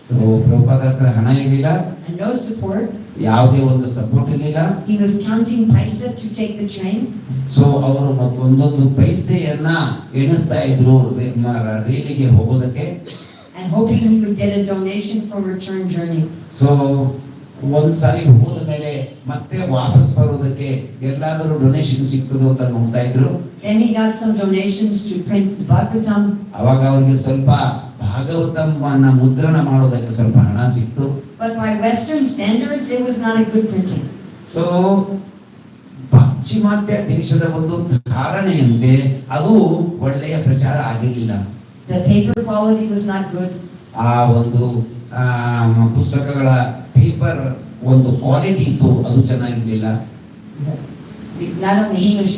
so Prabhupada ಹತ್ರ ಹಣ ಇರಲಿಲ್ಲ, and no support. ಯಾವುದೇ ಒಂದು ಸಪೋರ್ಟ್ ಇರಲಿಲ್ಲ. He was counting paisa to take the train. So ಅವರು ಒಂದೊಂದು ಪೈಸೆಯನ್ನ ಎಣಿಸ್ತಾ ಇದ್ರು ರೈಲಿಗೆ ಹೋಗೋದಕ್ಕೆ. And hoping he would get a donation for return journey. So ಒಂದ್ಸಾರಿ ಹೋದ ಮೇಲೆ ಮತ್ತೆ ವಾಪಸ್ ಬರೋದಕ್ಕೆ ಎಲ್ಲಾದರೂ ಡೊನೇಷನ್ ಸಿಗ್ತದೋ ಅಂತ ನೋಡ್ತಾ ಇದ್ರು. Then he got some donations to print Bhagavatam. ಅವಾಗ ಅವ್ರಿಗೆ ಸ್ವಲ್ಪ ಭಾಗವತಮನ್ನ ಮುದ್ರಣ ಮಾಡೋದಕ್ಕೆ ಸ್ವಲ್ಪ ಹಣ ಸಿಕ್ತು. But by Western standards, it was not a good printing. So ಪಾಶ್ಚಿಮಾತ್ಯ ದೇಶದ ಒಂದು ಧಾರಣೆಯಂತೆ ಅದು ಒಳ್ಳೆಯ ಪ್ರಚಾರ ಆಗಿರಲಿಲ್ಲ. The paper quality was not good. ಆ ಒಂದು ಪುಸ್ತಕಗಳ ಪೇಪರ್ ಒಂದು ಕ್ವಾಲಿಟಿ ಇತ್ತು, ಅದು ಚೆನ್ನಾಗಿರ್ಲಿಲ್ಲ. Not only English,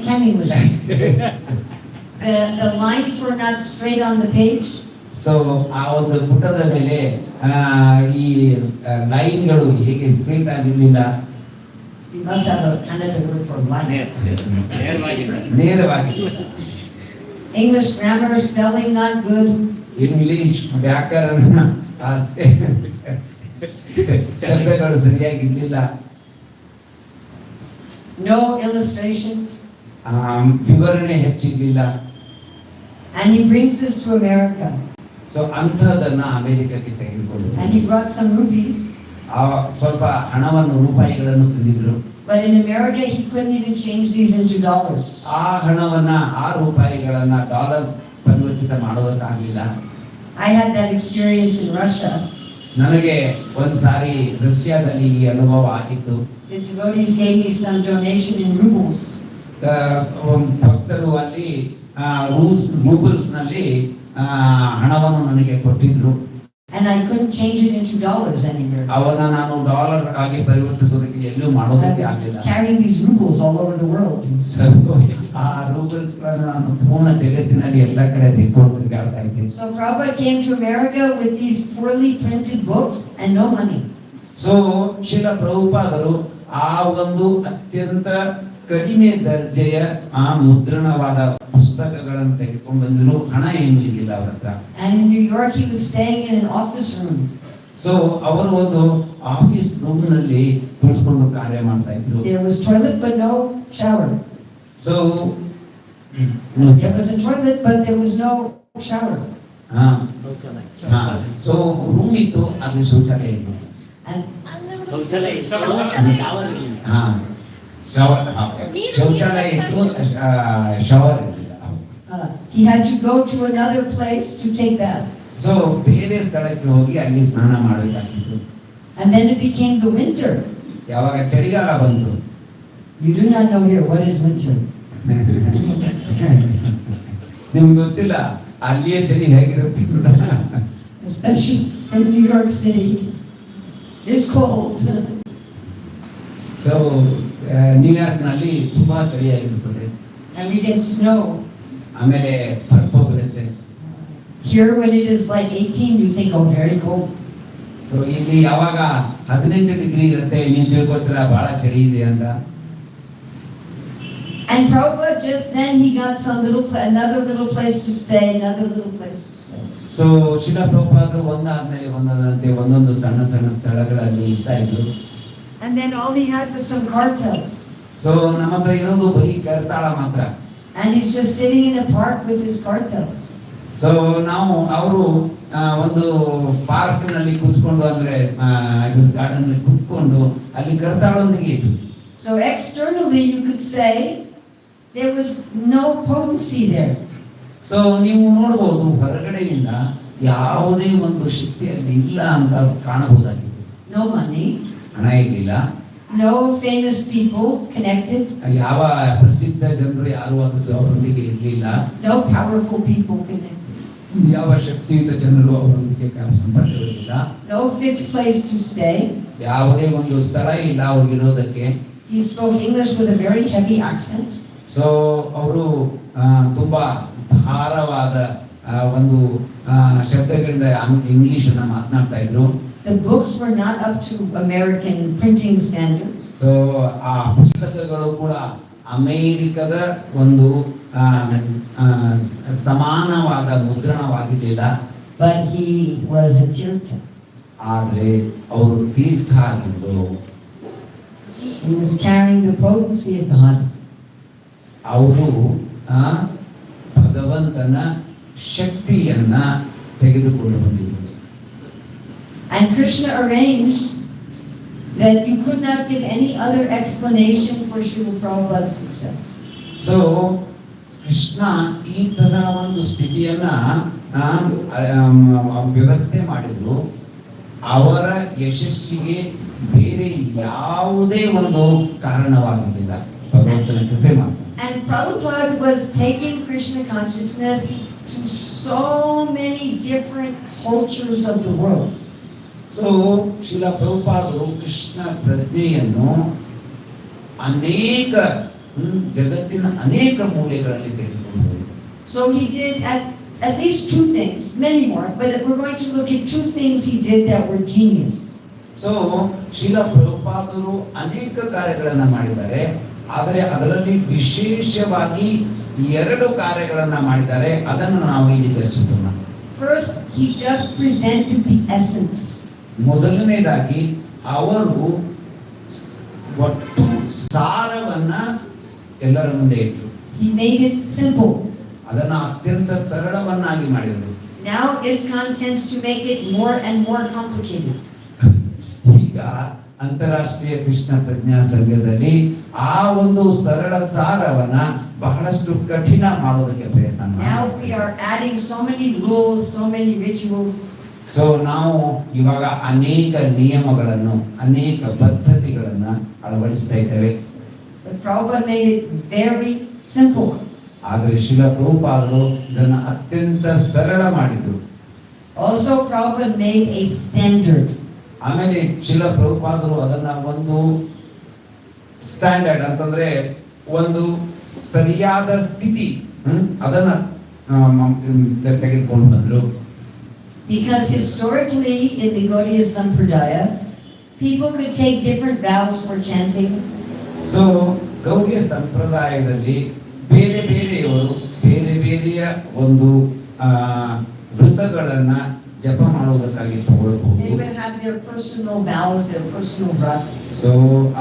can English. The lines were not straight on the page. So ಆ ಒಂದು ಪುಟದ ಮೇಲೆ ಈ ಲೈನ್ಗಳು ಹೇಗೆ ಸ್ಟ್ರೇಟ್ ಆಗಿರ್ಲಿಲ್ಲ. You must have a Kannada word for line. ನೇರವಾಗಿರ್ಲಿಲ್ಲ. English grammar, spelling not good. English ವ್ಯಾಕರಣ ಶಬ್ದಗಳು ಸರಿಯಾಗಿರ್ಲಿಲ್ಲ. No illustrations. ವಿವರಣೆ ಹೆಚ್ಚಿರ್ಲಿಲ್ಲ. And he brings this to America. So ಅಂಥದನ್ನ ಅಮೆರಿಕಕ್ಕೆ ತೆಗೆದುಕೊಂಡು And he brought some rupees. ಸ್ವಲ್ಪ ಹಣವನ್ನು ರೂಪಾಯಿಗಳನ್ನು ತಂದಿದ್ರು. But in America, he couldn't even change these into dollars. ಆ ಹಣವನ್ನ ಆ ರೂಪಾಯಿಗಳನ್ನ dollar ಪರಿವರ್ತಿತ ಮಾಡೋದಕ್ಕಾಗಲಿಲ್ಲ. I had that experience in Russia. ನನಗೆ ಒಂದ್ಸಾರಿ ರಷ್ಯಾದಲ್ಲಿ ಈ ಅನುಭವ ಆಗಿತ್ತು. The devotees gave me some donation in rubles. ಭಕ್ತರು ಅಲ್ಲಿ ರೂಬಲ್ಸ್ ನಲ್ಲಿ ಹಣವನ್ನು ನನಗೆ ಕೊಟ್ಟಿದ್ರು. And I couldn't change it into dollars anywhere. ಅವನ್ನ ನಾನು ಡಾಲರ್ ಆಗಿ ಪರಿವರ್ತಿಸೋದಕ್ಕೆ ಎಲ್ಲೂ ಮಾಡೋದಕ್ಕೆ ಆಗಲಿಲ್ಲ. Carrying these rubles all over the world. ಆ ರೂಬಲ್ಸ್ ನಾನು ಪೂರ್ಣ ಜಗತ್ತಿನಲ್ಲಿ ಎಲ್ಲ ಕಡೆ ರಿಪೋರ್ಟ್ ತಿರುಗಾಡ್ತಾ ಇದ್ದೀನಿ. So Prabhupada came to America with these poorly printed books and no money. So Srila ಪ್ರಭುಪಾದರು ಆ ಒಂದು ಅತ್ಯಂತ ಕಡಿಮೆ ದರ್ಜೆಯ ಆ ಮುದ್ರಣವಾದ ಪುಸ್ತಕಗಳನ್ನು ತೆಗೆದುಕೊಂಡು ಬಂದಿದ್ರು. ಹಣ ಏನು ಇರಲಿಲ್ಲ ಅವರ ಹತ್ರ. And in New York, he was staying in an office room. So ಅವರು ಒಂದು ಆಫೀಸ್ ರೂಮ್ ನಲ್ಲಿ ಕುಳಿತುಕೊಂಡು ಕಾರ್ಯ ಮಾಡ್ತಾ ಇದ್ರು. There was toilet but no shower. So There was a toilet but there was no shower. So room ಇತ್ತು, ಆದ್ರೆ ಶೌಚಾಲಯ ಇತ್ತು. And ಶೌಚಾಲಯ ಇತ್ತು, ಶವರ್ ಇರಲಿಲ್ಲ. he had to go to another place to take bath. So ಬೇರೆ ಸ್ಥಳಕ್ಕೆ ಹೋಗಿ ಅಲ್ಲಿ ಸ್ನಾನ ಮಾಡಬೇಕಾಗಿತ್ತು. And then it became the winter. ಯಾವಾಗ ಚಳಿಗಾಲ ಬಂತು. You do not know here what is winter. ನಿಮ್ಗೆ ಗೊತ್ತಿಲ್ಲ ಅಲ್ಲಿಯೇ ಚಳಿ ಹೇಗಿರುತ್ತೆ. Especially in New York City. It's cold. So New York ನಲ್ಲಿ ತುಂಬಾ ಚಳಿಯಾಗಿರುತ್ತದೆ. And we get snow. ಆಮೇಲೆ ಬರ್ಫ ಬೀಳುತ್ತೆ. Here when it is like 18, you think, oh, very cold. So ಇಲ್ಲಿ ಯಾವಾಗ 18 ಡಿಗ್ರಿ ಇರುತ್ತೆ, ನೀವು ತಿಳ್ಕೊತೀರಾ ಬಹಳ ಚಳಿ ಇದೆ ಅಂತ. And Prabhupada just then he got another little place to stay, another little place to stay. So Srila ಪ್ರಭುಪಾದರು ಒಂದಾದ್ಮೇಲೆ ಒಂದೊಂದಂತೆ ಒಂದೊಂದು ಸಣ್ಣ ಸಣ್ಣ ಸ್ಥಳಗಳಲ್ಲಿ ಇರ್ತಾ ಇದ್ರು. And then all he had was some cartels. So ನಮ್ಮ ಹತ್ರ ಇರೋದು ಬರೀ ಕರ್ತಾಳ ಮಾತ್ರ. And he's just sitting in a park with his cartels. So ಅವರು ಒಂದು ಪಾರ್ಕ್ ನಲ್ಲಿ ಕೂತ್ಕೊಂಡು, ಅಂದ್ರೆ ಗಾರ್ಡನ್ ನಲ್ಲಿ ಕೂತ್ಕೊಂಡು ಅಲ್ಲಿ ಕರ್ತಾಳೊಂದಿಗೆ ಇದ್ರು. So externally you could say there was no potency there. So ನೀವು ನೋಡಬಹುದು ಹೊರಗಡೆಯಿಂದ ಯಾವುದೇ ಒಂದು ಶಕ್ತಿಯಲ್ಲಿ ಇಲ್ಲ ಅಂತ ಕಾಣಬಹುದಾಗಿದೆ. No money. ಹಣ ಇರಲಿಲ್ಲ. No famous people connected. ಯಾವ ಪ್ರಸಿದ್ಧ ಜನರು ಯಾರು ಅವರೊಂದಿಗೆ ಇರಲಿಲ್ಲ. No powerful people connected. ಯಾವ ಶಕ್ತಿಯುತ ಜನರು ಅವರೊಂದಿಗೆ ಸಂಪರ್ಕವಿರಲಿಲ್ಲ. No fixed place to stay. ಯಾವುದೇ ಒಂದು ಸ್ಥಳ ಇಲ್ಲ ಅವ್ರಿಗಿರೋದಕ್ಕೆ. He spoke English with a very heavy accent. So ಅವರು ತುಂಬಾ ಭಾರವಾದ ಒಂದು ಶಬ್ದಗಳಿಂದ ಇಂಗ್ಲಿಷ್ ಅನ್ನ ಮಾತನಾಡ್ತಾ ಇದ್ರು. The books were not up to American printing standards. So ಆ ಪುಸ್ತಕಗಳು ಕೂಡ ಅಮೇರಿಕದ ಒಂದು ಸಮಾನವಾದ ಮುದ್ರಣವಾಗಿರಲಿಲ್ಲ. But he was a tirtha. ಆದ್ರೆ ಅವರು ತೀರ್ಥ ಆಗಿದ್ರು. He was carrying the potency of God. ಅವರು ಭಗವಂತನ ಶಕ್ತಿಯನ್ನ ತೆಗೆದುಕೊಂಡು ಬಂದಿದ್ರು. And Krishna arranged that you could not give any other explanation for Srila Prabhupada's success. So Krishna ಈ ತರ ಒಂದು ಸ್ಥಿತಿಯನ್ನ ವ್ಯವಸ್ಥೆ ಮಾಡಿದ್ರು. ಅವರ ಯಶಸ್ಸಿಗೆ ಬೇರೆ ಯಾವುದೇ ಒಂದು ಕಾರಣವಾಗಿರಲಿಲ್ಲ, ಭಗವಂತನ ಕೃಪೆ ಮಾತ್ರ. And Prabhupada was taking Krishna consciousness to so many different cultures of the world. So Srila ಪ್ರಭುಪಾದರು ಕೃಷ್ಣ ಪ್ರಜ್ಞೆಯನ್ನು ಅನೇಕ ಜಗತ್ತಿನ ಅನೇಕ ಮೂಲೆಗಳಲ್ಲಿ ತೆಗೆದುಕೊಂಡು. So he did at least two things, many more, but we're going to look at two things he did that were genius. So Srila ಪ್ರಭುಪಾದರು ಅನೇಕ ಕಾರ್ಯಗಳನ್ನ ಮಾಡಿದ್ದಾರೆ, ಆದರೆ ಅದರಲ್ಲಿ ವಿಶೇಷವಾಗಿ 2 ಕಾರ್ಯಗಳನ್ನ ಮಾಡಿದ್ದಾರೆ. ಅದನ್ನು ನಾವು ಇಲ್ಲಿ ಚರ್ಚಿಸೋಣ. First, he just presented the essence. ಮೊದಲನೇದಾಗಿ ಅವರು ಒಟ್ಟು ಸಾರವನ್ನ ಎಲ್ಲರ ಮುಂದೆ ಇಟ್ಟರು. He made it simple. ಅದನ್ನ ಅತ್ಯಂತ ಸರಳವನ್ನಾಗಿ ಮಾಡಿದರು. Now ISKCON tends to make it more and more complicated. ಈಗ ಅಂತಾರಾಷ್ಟ್ರೀಯ ಕೃಷ್ಣ ಪ್ರಜ್ಞಾ ಸಂಘದಲ್ಲಿ ಆ ಒಂದು ಸರಳ ಸಾರವನ್ನ ಬಹಳಷ್ಟು ಕಠಿಣ ಮಾಡೋದಕ್ಕೆ ಪ್ರಯತ್ನ Now we are adding so many rules, so many rituals. So ನಾವು ಇವಾಗ ಅನೇಕ ನಿಯಮಗಳನ್ನು, ಅನೇಕ ಪದ್ಧತಿಗಳನ್ನ ಅಳವಡಿಸ್ತಾ ಇದ್ದೇವೆ. But Prabhupada made it very simple. ಆದರೆ ಶ್ರೀಲ ಪ್ರಭುಪಾದರು ಇದನ್ನು ಅತ್ಯಂತ ಸರಳ ಮಾಡಿದ್ರು. Also, Prabhupada made a standard. ಆಮೇಲೆ ಶ್ರೀಲ ಪ್ರಭುಪಾದರು ಅದನ್ನ ಒಂದು ಸ್ಟ್ಯಾಂಡರ್ಡ್ ಅಂತಂದ್ರೆ ಒಂದು ಸರಿಯಾದ ಸ್ಥಿತಿ ಅದನ್ನ ತೆಗೆದುಕೊಂಡು ಬಂದ್ರು. Because historically in the Gaudiya Sampradaya, people could take different vows for chanting. So Gaudiya ಸಂಪ್ರದಾಯದಲ್ಲಿ ಬೇರೆ ಬೇರೆಯವರು ಬೇರೆ ಬೇರೆಯ ಒಂದು ವೃತ್ತಗಳನ್ನ ಜಪ ಮಾಡುವುದಕ್ಕಾಗಿ ತಗೊಳ್ಬಹುದು. They would have their personal vows, their personal vrats. So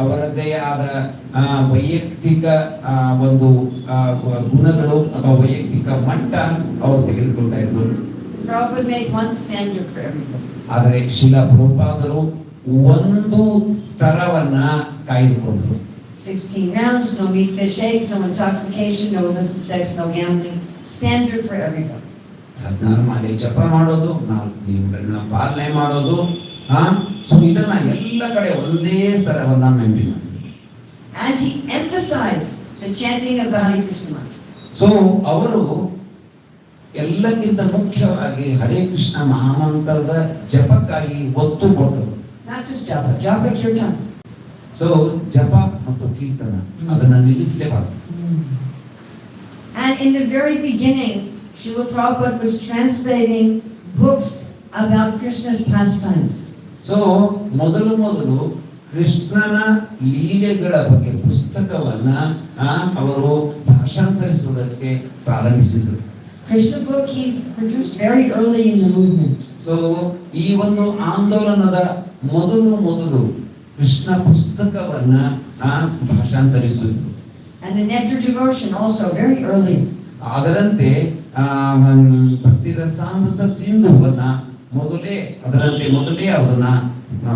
ಅವರದ್ದೇ ಆದ ವೈಯಕ್ತಿಕ ಒಂದು ಗುಣಗಳು ಅಥವಾ ವೈಯಕ್ತಿಕ ಮಟ್ಟ ಅವರು ತೆಗೆದುಕೊಳ್ತಾ ಇದ್ರು. Prabhupada made one standard for everybody. ಆದರೆ ಶ್ರೀಲ ಪ್ರಭುಪಾದರು ಒಂದು ಸ್ತರವನ್ನ ಕಾಯ್ದುಕೊಂಡರು. 16 rounds, no meat, fish, eggs, no intoxication, no illicit sex, no gambling. Standard for everybody. 14 ಮಾಲೆ ಜಪ ಮಾಡೋದು, 4 ನಿಯಮಗಳನ್ನ ಪಾಲನೆ ಮಾಡೋದು. ಸೊ ಇದನ್ನ ಎಲ್ಲ ಕಡೆ ಒಂದೇ ಸ್ತರವನ್ನ ಮೇಂಟೈನ್ ಮಾಡಿದ್ರು. And he emphasized the chanting of the Hare Krishna mantra. So ಅವರು ಎಲ್ಲಕ್ಕಿಂತ ಮುಖ್ಯವಾಗಿ ಹರೇ ಕೃಷ್ಣ ಮಹಾಮಂತ್ರದ ಜಪಕ್ಕಾಗಿ ಒತ್ತು ಕೊಟ್ಟರು. Not just japa, japa kirtan. So ಜಪ ಮತ್ತು ಕೀರ್ತನ ಅದನ್ನ ನಿಲ್ಲಿಸಲೇಬಾರದು. And in the very beginning, Srila Prabhupada was translating books about Krishna's pastimes. So ಮೊದಲು ಕೃಷ್ಣನ ಲೀಲೆಗಳ ಬಗ್ಗೆ ಪುಸ್ತಕವನ್ನ ಅವರು ಭಾಷಾಂತರಿಸುವುದಕ್ಕೆ ಪ್ರಾರಂಭಿಸಿದರು. Krishna book he produced very early in the movement. So ಈ ಒಂದು ಆಂದೋಲನದ ಮೊದಲು Krishna ಪುಸ್ತಕವನ್ನ ಭಾಷಾಂತರಿಸಿದ್ರು. And the Nectar devotion also very early. ಅದರಂತೆ ಭಕ್ತಿ ರಸಾಮೃತ ಸಿಂಧುವನ್ನ ಮೊದಲೇ ಅದನ್ನ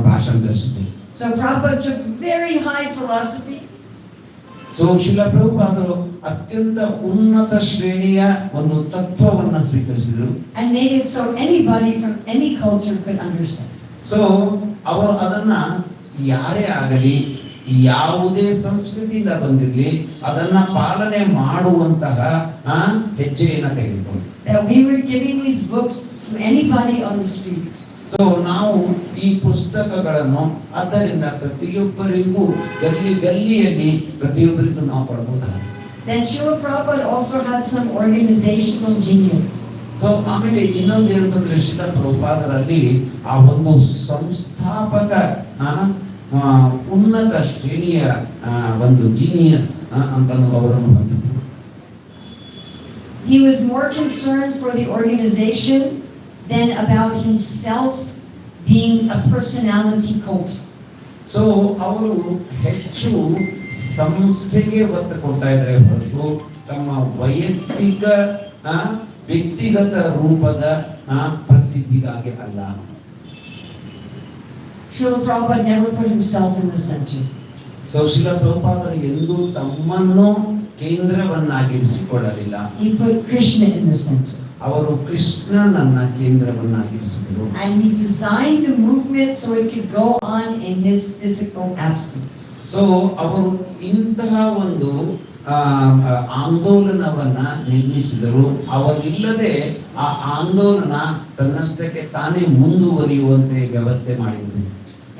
ಭಾಷಾಂತರಿಸಿದ್ರು. So Prabhupada took very high philosophy. So Srila ಪ್ರಭುಪಾದರು ಅತ್ಯಂತ ಉನ್ನತ ಶ್ರೇಣಿಯ ಒಂದು ತತ್ವವನ್ನ ಸ್ವೀಕರಿಸಿದರು. And made it so anybody from any culture could understand. So ಅವರು ಅದನ್ನ ಯಾರೇ ಆಗಲಿ ಯಾವುದೇ ಸಂಸ್ಕೃತಿಯಿಂದ ಬಂದಿರಲಿ ಅದನ್ನ ಪಾಲನೆ ಮಾಡುವಂತಹ ಹೆಜ್ಜೆಯನ್ನ ತೆಗೆದುಕೊಂಡು. That we were giving these books to anybody on the street. So ನಾವು ಈ ಪುಸ್ತಕಗಳನ್ನು ಆದ್ದರಿಂದ ಪ್ರತಿಯೊಬ್ಬರಿಗೂ ಗಲ್ಲಿಯಲ್ಲಿ ಪ್ರತಿಯೊಬ್ಬರಿಗೂ ನಾವು ಕೊಡಬಹುದಾಗಿದೆ. Then Srila Prabhupada also had some organizational genius. So ಆಮೇಲೆ ಇನ್ನೊಂದು ಏನಂತಂದ್ರೆ ಶ್ರೀಲ ಪ್ರಭುಪಾದರಲ್ಲಿ ಆ ಒಂದು ಸಂಸ್ಥಾಪಕ ಉನ್ನತ ಶ್ರೇಣಿಯ ಒಂದು ಜೀನಿಯಸ್ ಅಂತ ಅವರನ್ನು ಹೊಂದಿದ್ರು. He was more concerned for the organization than about himself being a personality cult. So ಅವರು ಹೆಚ್ಚು ಸಂಸ್ಥೆಗೆ ಒತ್ತು ಕೊಡ್ತಾ ಇದ್ದಾರೆ ಹೊರತು ತಮ್ಮ ವೈಯಕ್ತಿಕ ವ್ಯಕ್ತಿಗತ ರೂಪದ ಪ್ರಸಿದ್ಧಿಗಾಗಿ ಅಲ್ಲ. Srila Prabhupada never put himself in the center. So Srila ಪ್ರಭುಪಾದರು ಎಂದೂ ತಮ್ಮನ್ನು ಕೇಂದ್ರವನ್ನಾಗಿರಿಸಿಕೊಳ್ಳಲಿಲ್ಲ. He put Krishna in the center. ಅವರು ಕೃಷ್ಣನನ್ನ ಕೇಂದ್ರವನ್ನಾಗಿರಿಸಿದರು. And he designed the movement so it could go on in his physical absence. So ಅವರು ಇಂತಹ ಒಂದು ಆಂದೋಲನವನ್ನ ನಿರ್ಮಿಸಿದರು. ಅವರಿಲ್ಲದೆ ಆ ಆಂದೋಲನ ತನ್ನಷ್ಟಕ್ಕೆ ತಾನೇ ಮುಂದುವರಿಯುವಂತೆ ವ್ಯವಸ್ಥೆ ಮಾಡಿದರು.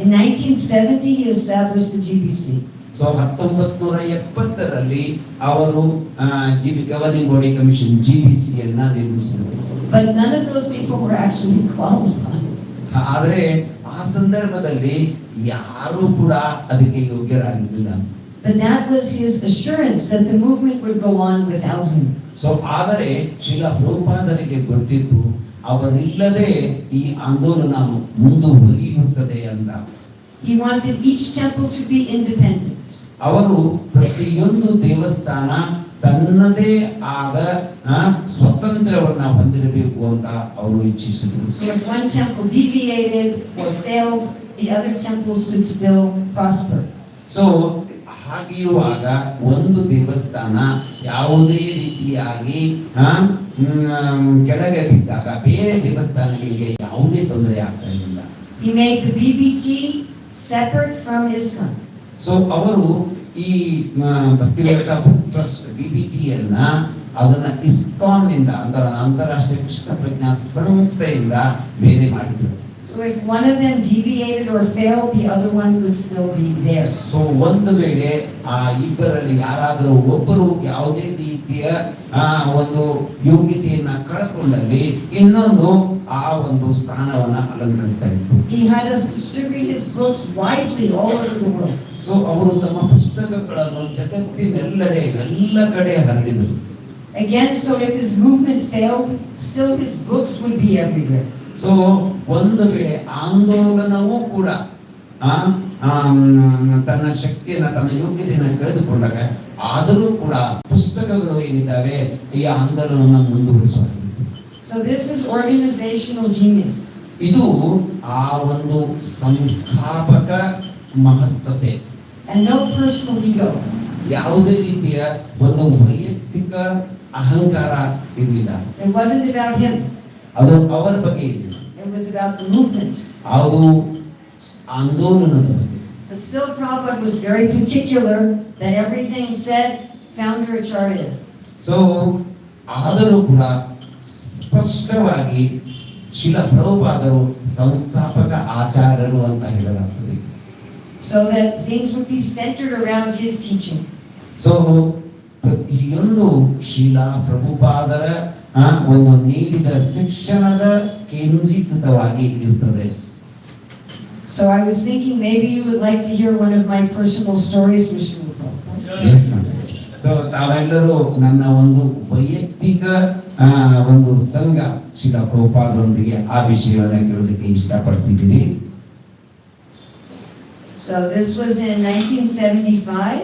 In 1970 he established the GBC. So 1970ರಲ್ಲಿ ಅವರು ಗವರ್ನಿಂಗ್ ಬಾಡಿ ಕಮಿಷನ್ GBCಯನ್ನ ನಿರ್ಮಿಸಿದರು. But none of those people were actually qualified. ಆದರೆ ಆ ಸಂದರ್ಭದಲ್ಲಿ ಯಾರು ಕೂಡ ಅದಕ್ಕೆ ಯೋಗ್ಯರಾಗಿರಲಿಲ್ಲ. But that was his assurance that the movement would go on without him. So ಆದರೆ ಶ್ರೀಲ ಪ್ರಭುಪಾದರಿಗೆ ಗೊತ್ತಿತ್ತು ಅವರಿಲ್ಲದೆ ಈ ಆಂದೋಲನ ಮುಂದುವರಿಯುತ್ತದೆ ಅಂತ. He wanted each temple to be independent. ಅವರು ಪ್ರತಿಯೊಂದು ದೇವಸ್ಥಾನ ತನ್ನದೇ ಆದ ಸ್ವತಂತ್ರವನ್ನ ಹೊಂದಿರಬೇಕು ಅಂತ ಅವರು ಇಚ್ಛಿಸಿದರು. So if one temple deviated or failed, the other temples could still prosper. So ಹಾಗಿರುವಾಗ ಒಂದು ದೇವಸ್ಥಾನ ಯಾವುದೇ ರೀತಿಯಾಗಿ ಕೆಳಗೆ ಬಿದ್ದಾಗ ಬೇರೆ ದೇವಸ್ಥಾನಗಳಿಗೆ ಯಾವುದೇ ತೊಂದರೆ ಆಗ್ತಾ ಇರಲಿಲ್ಲ. He made the BBT separate from ISKCON. So ಅವರು ಈ ಭಕ್ತಿವೇದಾಂತ ಬುಕ್ ಟ್ರಸ್ಟ್ BBTಯನ್ನ ಅದನ್ನ ಇಸ್ಕಾನ್ ನಿಂದ ಅಂತಾರಾಷ್ಟ್ರೀಯ ಕೃಷ್ಣ ಪ್ರಜ್ಞಾ ಸಂಸ್ಥೆಯಿಂದ ಬೇರೆ ಮಾಡಿದ್ರು. So if one of them deviated or failed, the other one would still be there. So ಒಂದು ವೇಳೆ ಆ ಇಬ್ಬರಲ್ಲಿ ಯಾರಾದರೂ ಒಬ್ಬರು ಯಾವುದೇ ರೀತಿಯ ಒಂದು ಯೋಗ್ಯತೆಯನ್ನ ಕಳ್ಕೊಂಡಲ್ಲಿ ಇನ್ನೊಂದು ಆ ಒಂದು ಸ್ಥಾನವನ್ನ ಅಲಂಕರಿಸ್ತಾ ಇತ್ತು. He had us distribute his books widely all over the world. So ಅವರು ತಮ್ಮ ಪುಸ್ತಕಗಳನ್ನು ಜಗತ್ತಿನೆಲ್ಲೆಡೆ ಎಲ್ಲ ಕಡೆ ಹರಡಿದರು. Again, so if his movement failed, still his books would be everywhere. So ಒಂದು ವೇಳೆ ಆಂದೋಲನವೂ ಕೂಡ ತನ್ನ ಶಕ್ತಿಯನ್ನ ತನ್ನ ಯೋಗ್ಯತೆಯನ್ನ ಕಳೆದುಕೊಂಡಾಗ ಆದರೂ ಕೂಡ ಪುಸ್ತಕಗಳು ಏನಿದ್ದಾವೆ ಈ ಆಂದೋಲನ ಮುಂದುವರಿಸುವ. So this is organizational genius. ಇದು ಆ ಒಂದು ಸಂಸ್ಥಾಪಕ ಮಹತ್ತತೆ. And no personal ego. ಯಾವುದೇ ರೀತಿಯ ಒಂದು ವೈಯಕ್ತಿಕ ಅಹಂಕಾರ ಇರಲಿಲ್ಲ. It wasn't about him. ಅದು ಅವರ ಬಗ್ಗೆ ಇಲ್ಲ. It was about the movement. ಅದು ಆಂದೋಲನದ ಬಗ್ಗೆ. But still Prabhupada was very particular that everything said founder Acharya. So ಆದರೂ ಕೂಡ ಸ್ಪಷ್ಟವಾಗಿ ಶ್ರೀಲ ಪ್ರಭುಪಾದರು ಸಂಸ್ಥಾಪಕ ಆಚಾರ್ಯರು ಅಂತ ಹೇಳಲಾಗ್ತದೆ. So that things would be centered around his teaching. So ಪ್ರತಿಯೊಂದು ಶ್ರೀಲ ಪ್ರಭುಪಾದರ ಒಂದು ನೀಡಿದ ಶಿಕ್ಷಣದ ಕೇಂದ್ರೀಕೃತವಾಗಿ ಇರ್ತದೆ. So I was thinking maybe you would like to hear one of my personal stories with Srila Prabhupada. Yes, so ತಾವೆಲ್ಲರೂ ನನ್ನ ಒಂದು ವೈಯಕ್ತಿಕ ಒಂದು ಸಂಘ ಶ್ರೀಲ ಪ್ರಭುಪಾದರೊಂದಿಗೆ ಆ ವಿಷಯವನ್ನು ಕೇಳೋದಕ್ಕೆ ಇಷ್ಟಪಡ್ತಿದ್ದೀರಿ. So this was in 1975.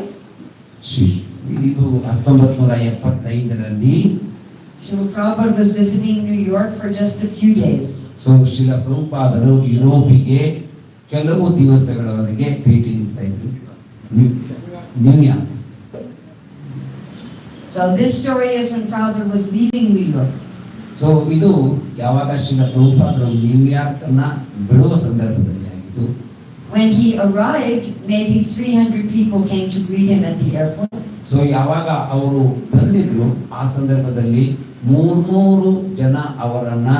ಇದು 1975ರಲ್ಲಿ Srila Prabhupada was visiting New York for just a few days. So Srila ಪ್ರಭುಪಾದರು ಯುರೋಪಿಗೆ ಕೆಲವು ದಿವಸಗಳವರೆಗೆ ಭೇಟಿ ನೀಡ್ತಾ ಇದ್ರು. New York. So this story is when Prabhupada was leaving New York. So ಇದು ಯಾವಾಗ ಶ್ರೀಲ ಪ್ರಭುಪಾದರು ನ್ಯೂಯಾರ್ಕ್ ಅನ್ನ ಬಿಡುವ ಸಂದರ್ಭದಲ್ಲಿ ಆಗಿದ್ದು. When he arrived, maybe 300 people came to greet him at the airport. So ಯಾವಾಗ ಅವರು ಬಂದಿದ್ರು ಆ ಸಂದರ್ಭದಲ್ಲಿ 300 ಜನ ಅವರನ್ನ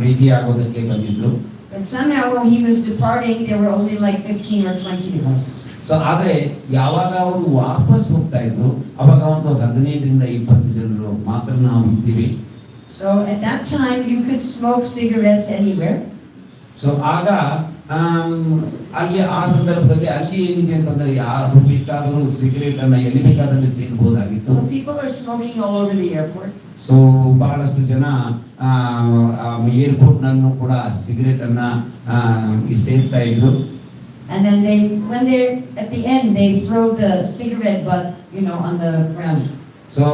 ಭೇಟಿಯಾಗೋದಕ್ಕೆ ಬಂದಿದ್ರು. But somehow when he was departing, there were only like 15 or 20 of us. So ಆದ್ರೆ ಯಾವಾಗ ಅವರು ವಾಪಸ್ ಹೋಗ್ತಾ ಇದ್ರು ಅವಾಗ ಒಂದು 15ರಿಂದ 20 ಜನರು ಮಾತ್ರ ನಾವು ಇದ್ದೀವಿ. So at that time, you could smoke cigarettes anywhere. So ಆಗ ಅಲ್ಲಿ ಆ ಸಂದರ್ಭದಲ್ಲಿ ಅಲ್ಲಿ ಏನಿದೆ ಅಂತಂದ್ರೆ ಯಾರು ಬೇಕಾದರೂ ಸಿಗರೇಟ್ ಅನ್ನ ಎಲ್ಲಿ ಬೇಕಾದಲ್ಲಿ ಸೇರ್ಬೋದಾಗಿತ್ತು. So people are smoking all over the airport. So ಬಹಳಷ್ಟು ಜನ ಏರ್ಪೋರ್ಟ್ ನಲ್ಲೂ ಕೂಡ ಸಿಗರೇಟ್ ಅನ್ನ ಸೇರ್ತಾ ಇದ್ರು. And then when they're at the end, they throw the cigarette butt, on the ground. So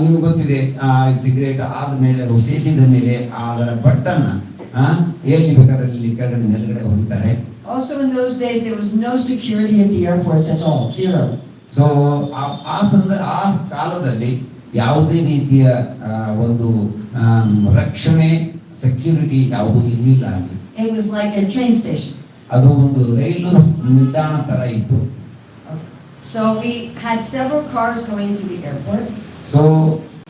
ನಿಮ್ಗೆ ಗೊತ್ತಿದೆ ಸಿಗರೇಟ್ ಆದ್ಮೇಲೆ ಸೇದಿದ ಮೇಲೆ ಅದರ ಬಟ್ಟನ್ನ ಎಲ್ಲಿ ಬೇಕಾದಲ್ಲಿ ಕೆಳಗಡೆ ನೆಲಗಡೆ ಹೋಗ್ತಾರೆ. Also in those days, there was no security at the airports at all, zero. So ಆ ಕಾಲದಲ್ಲಿ ಯಾವುದೇ ರೀತಿಯ ಒಂದು ರಕ್ಷಣೆ ಸೆಕ್ಯೂರಿಟಿ ಯಾವುದೂ ಇರಲಿಲ್ಲ ಅಲ್ಲಿ. It was like a train station. ಅದು ಒಂದು ರೈಲು ನಿಲ್ದಾಣ ತರ ಇತ್ತು. So we had several cars going to the airport. So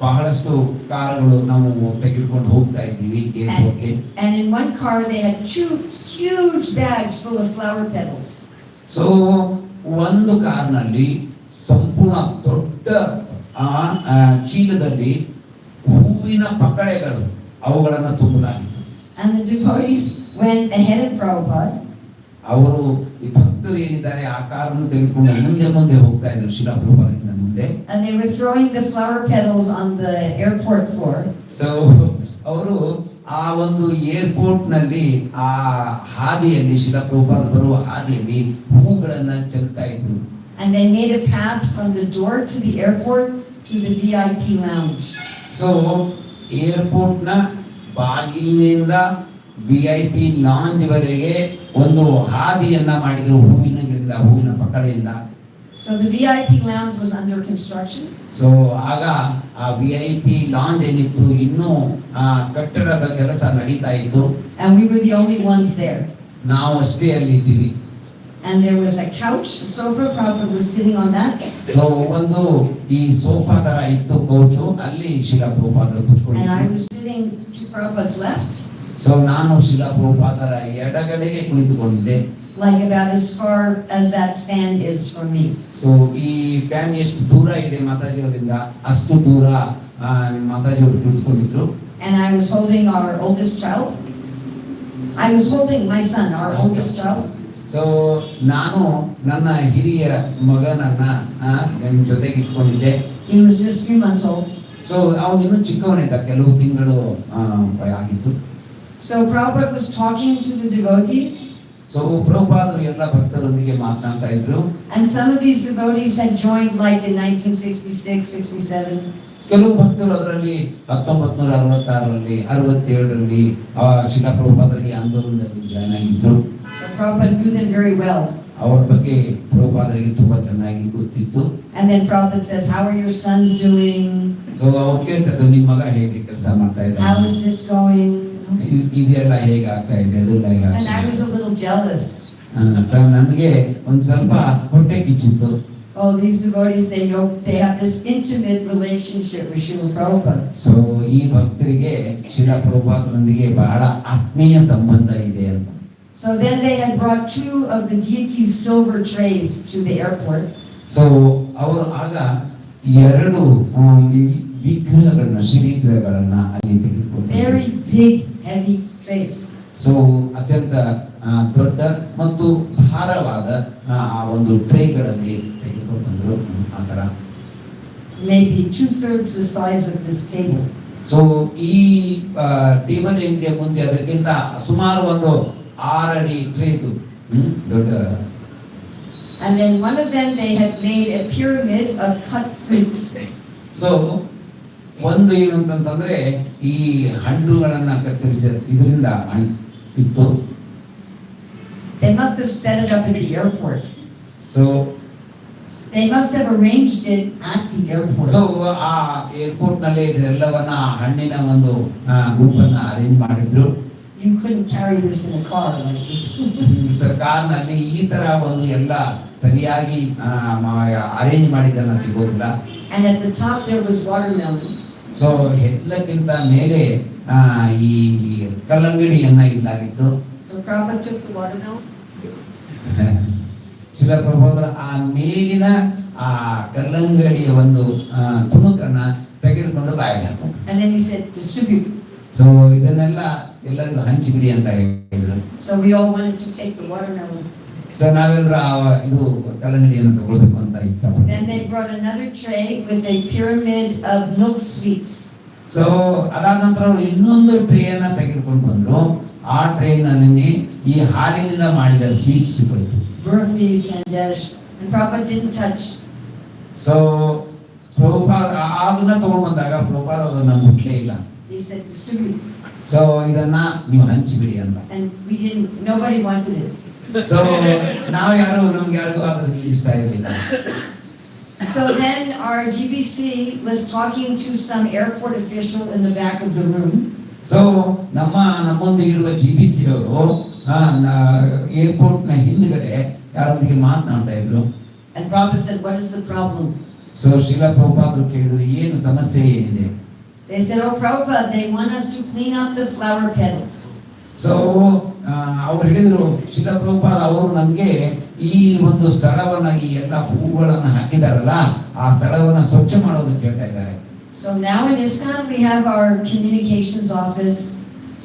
ಬಹಳಷ್ಟು ಕಾರುಗಳು ನಾವು ತೆಗೆದುಕೊಂಡು ಹೋಗ್ತಾ ಇದ್ದೀವಿ ಏರ್ಪೋರ್ಟ್ಗೆ. And in one car they had 2 huge bags full of flower petals. So ಒಂದು ಕಾರ್ನಲ್ಲಿ ಸಂಪೂರ್ಣ ದೊಡ್ಡ ಚೀಲದಲ್ಲಿ ಹೂವಿನ ಪಕಳೆಗಳು ಅವುಗಳನ್ನು ತುಂಬಲಾಗಿತ್ತು. And the devotees went ahead of Prabhupada. ಅವರು ಈ ಭಕ್ತರು ಏನಿದ್ದಾರೆ ಆ ಕಾರನ್ನು ತೆಗೆದುಕೊಂಡು ಮುಂದೆ ಹೋಗ್ತಾ ಇದ್ರು ಶಿಲಾ ಪ್ರಭುಪಾದರಿಂದ ಮುಂದೆ. And they were throwing the flower petals on the airport floor. So ಅವರು ಆ ಒಂದು ಏರ್ಪೋರ್ಟ್ ನಲ್ಲಿ ಆ ಹಾದಿಯಲ್ಲಿ ಶಿಲಾ ಪ್ರಭುಪಾದ ಬರುವ ಹಾದಿಯಲ್ಲಿ ಹೂಗಳನ್ನ ಚೆಲ್ತಾ ಇದ್ರು. And they made a path from the door to the airport to the VIP lounge. So airport ನ ಬಾಗಿಲಿನಿಂದ VIP ಲಾಂಜ್ ವರೆಗೆ ಒಂದು ಹಾದಿಯನ್ನ ಮಾಡಿದ್ರು ಹೂವಿನ ಪಕಳೆಯಿಂದ. So the VIP lounge was under construction. So ಆಗ ಆ VIP ಲಾಂಜ್ ಏನಿತ್ತು ಇನ್ನೂ ಕಟ್ಟಡದ ಕೆಲಸ ನಡೀತಾ ಇತ್ತು. And we were the only ones there. ನಾವು ಅಷ್ಟೇ ಅಲ್ಲಿ ಇದ್ದೀವಿ. And there was a couch, a sofa. Prabhupada was sitting on that. So ಒಂದು ಈ ಸೋಫಾ ತರ ಇತ್ತು ಕೌಚು, ಅಲ್ಲಿ ಶಿಲಾ ಪ್ರಭುಪಾದರು And I ಕೂತ್ಕೊಂಡಿದ್ರು. was sitting to Prabhupada's left, so ನಾನು ಶಿಲಾ ಪ್ರಭುಪಾದರ ಎಡಗಡೆಗೆ ಕುಳಿತುಕೊಂಡಿದ್ದೆ. like about as far as that fan is from me. So ಈ ಫ್ಯಾನ್ ಎಷ್ಟು ದೂರ ಇದೆ ಮಾತಾಜಿಯವರಿಂದ ಅಷ್ಟು ದೂರ ಮಾತಾಜಿಯವರು ಕುಳಿತುಕೊಂಡಿದ್ರು. And I was holding our oldest child. I was holding my son, our oldest child. So ನಾನು ನನ್ನ ಹಿರಿಯ ಮಗನನ್ನ ನನ್ನ ಜೊತೆಗೆ ಇಟ್ಕೊಂಡಿದ್ದೆ. He was just 3 months old. So ಅವನು ಇನ್ನೂ ಚಿಕ್ಕವನಿದ್ದ, ಕೆಲವು ತಿಂಗಳು ಆಗಿತ್ತು. So Prabhupada was talking to the devotees. So ಪ್ರಭುಪಾದರು ಎಲ್ಲ ಭಕ್ತರೊಂದಿಗೆ ಮಾತನಾಡ್ತಾ ಇದ್ರು. And some of these devotees had joined like in 1966, 67. ಕೆಲವು ಭಕ್ತರು ಅದರಲ್ಲಿ 1966ರಲ್ಲಿ 67ರಲ್ಲಿ ಶಿಲಾ ಪ್ರಭುಪಾದರಿಗೆ ಆಂದೋಲನದಲ್ಲಿ ಜಾಯ್ನ್ ಆಗಿದ್ರು. So Prabhupada knew them very well. ಅವರ ಬಗ್ಗೆ ಪ್ರಭುಪಾದರಿಗೆ ತುಂಬಾ ಚೆನ್ನಾಗಿ ಗೊತ್ತಿತ್ತು. And then Prabhupada says, "How are your sons doing? So ಅವ್ರು ಕೇಳ್ತಿದ್ರು, ನಿಮ್ಮ ಮಗ ಹೇಗೆ ಕೆಲಸ ಮಾಡ್ತಾ How ಇದ್ದಾನೆ, is this going?" ಇದೆಲ್ಲ ಹೇಗೆ ಆಗ್ತಾ ಇದೆ, ಅದೆಲ್ಲ ಹೇಗೆ And I was a little jealous. ನನಗೆ ಒಂದ್ ಸ್ವಲ್ಪ ಹೊಟ್ಟೆ ಕಿಚ್ಚಿತ್ತು. Oh, these devotees, they know, they have this intimate relationship with Srila Prabhupada. So ಈ ಭಕ್ತರಿಗೆ ಶಿಲಾ ಪ್ರಭುಪಾದರೊಂದಿಗೆ ಬಹಳ ಆತ್ಮೀಯ ಸಂಬಂಧ ಇದೆ ಅಂತ. So then they had brought 2 of the deities' silver trays to the airport. So ಅವರು ಆಗ 2 ವಿಗ್ರಹಗಳನ್ನ ಶ್ರೀವಿಗ್ರಹಗಳನ್ನ ಅಲ್ಲಿ ತೆಗೆದುಕೊಂಡು Very big, heavy trays. So ಅತ್ಯಂತ ದೊಡ್ಡ ಮತ್ತು ಭಾರವಾದ ಆ ಒಂದು ಟ್ರೇಗಳಲ್ಲಿ ತೆಗೆದುಕೊಂಡು ಬಂದರು. ಆ ತರ Maybe 2/3 the size of this table. So ಈ ಟೇಬಲ್ ಏನಿದೆ ಮುಂದೆ ಅದಕ್ಕಿಂತ ಸುಮಾರು ಒಂದು 6 ಅಡಿ ಟ್ರೇದು ದೊಡ್ಡ. And then one of them, they had made a pyramid of cut fruits. So ಒಂದು ಏನು ಅಂತಂದ್ರೆ ಈ ಹಣ್ಣುಗಳನ್ನ ಕತ್ತರಿಸಿ ಇದರಿಂದ ಇತ್ತು. They must have set it up at the airport. So They must have arranged it at the airport. So ಆ airport ನಲ್ಲಿ ಇದೆಲ್ಲವನ್ನ ಹಣ್ಣಿನ ಒಂದು ಗುಂಪನ್ನ ಅರೇಂಜ್ ಮಾಡಿದ್ರು. You couldn't carry this in a car like this. ಸರ್ಕಾರನಲ್ಲಿ ಈ ತರ ಒಂದು ಎಲ್ಲ ಸರಿಯಾಗಿ ಅರೇಂಜ್ ಮಾಡಿದ್ದನ್ನ ಸಿಗೋದಿಲ್ಲ. And at the top there was watermelon. So ಎಲ್ಲಕ್ಕಿಂತ ಮೇಲೆ ಈ ಕಲ್ಲಂಗಡಿಯನ್ನ ಇಡಲಾಗಿತ್ತು. So Prabhupada took the watermelon ಶಿಲ ಪ್ರಭುಪಾದರು ಆ ಮೇಲಿನ ಆ ಕಲ್ಲಂಗಡಿಯ ಒಂದು ತುಣುಕನ್ನ ತೆಗೆದುಕೊಂಡು ಬಾಯಿಗೆ ಹಾಕೊಂಡು, and then he said, distribute. So ಇದನ್ನೆಲ್ಲ ಎಲ್ಲರಿಗೂ ಹಂಚಿಬಿಡಿ ಅಂತ ಹೇಳಿದ್ರು. So we all wanted to take the watermelon. So ನಾವೆಲ್ಲರೂ ಇದು ಕಲ್ಲಂಗಡಿಯನ್ನು ತಗೊಳ್ಬೇಕು ಅಂತ ಇಷ್ಟಪಡ್ತೀವಿ. Then they brought another tray with a pyramid of milk sweets. So ಅದಾದ ನಂತರ ಅವರು ಇನ್ನೊಂದು ಟ್ರೇಯನ್ನ ತೆಗೆದುಕೊಂಡು ಬಂದ್ರು. ಆ ಟ್ರೇನಲ್ಲಿ ಈ ಹಾಲಿನಿಂದ ಮಾಡಿದ ಸ್ವೀಟ್ಸ್ ಗಳಿತ್ತು. Burfis and Prabhupada didn't touch. So Prabhupada ಅದನ್ನ ತಗೊಂಡು ಬಂದಾಗ ಪ್ರಭುಪಾದ ಅದನ್ನ ಮುಟ್ಲೇ ಇಲ್ಲ. He said, distribute. ಸೊ ಇದನ್ನ ನೀವು ಹಂಚಿಬಿಡಿ ಅಂತ. And we didn't, nobody wanted it. So ನಮ್ಗೆ ಯಾರಿಗೂ ಅದ್ರಲ್ಲಿ ಇಷ್ಟ ಇರಲಿಲ್ಲ. So then our GBC was talking to some airport official in the back of the room. So ನಮ್ಮೊಂದಿಗಿರುವ GBC ಅವರು ಏರ್ಪೋರ್ಟ್ ನ ಹಿಂದ್ಗಡೆ ಯಾರೊಂದಿಗೆ ಮಾತನಾಡ್ತಾ ಇದ್ರು. And Prabhupada said, what is the problem? So Srila ಪ್ರಭುಪಾದರು ಕೇಳಿದ್ರು, ಏನು ಸಮಸ್ಯೆ ಏನಿದೆ? They said, oh Prabhupada, they want us to clean up the flower petals. So ಅವ್ರು ಹೇಳಿದ್ರು, ಶ್ರೀಲ ಪ್ರಭುಪಾದ ಅವರು ನಮ್ಗೆ ಈ ಒಂದು ಸ್ಥಳವನ್ನ, ಈ ಎಲ್ಲ ಹೂಗಳನ್ನ ಹಾಕಿದಾರಲ್ಲ, ಆ ಸ್ಥಳವನ್ನ ಸ್ವಚ್ಛ ಮಾಡೋದಕ್ಕೆ ಹೇಳ್ತಾ ಇದ್ದಾರೆ. So now in ISKCON we have our communications office.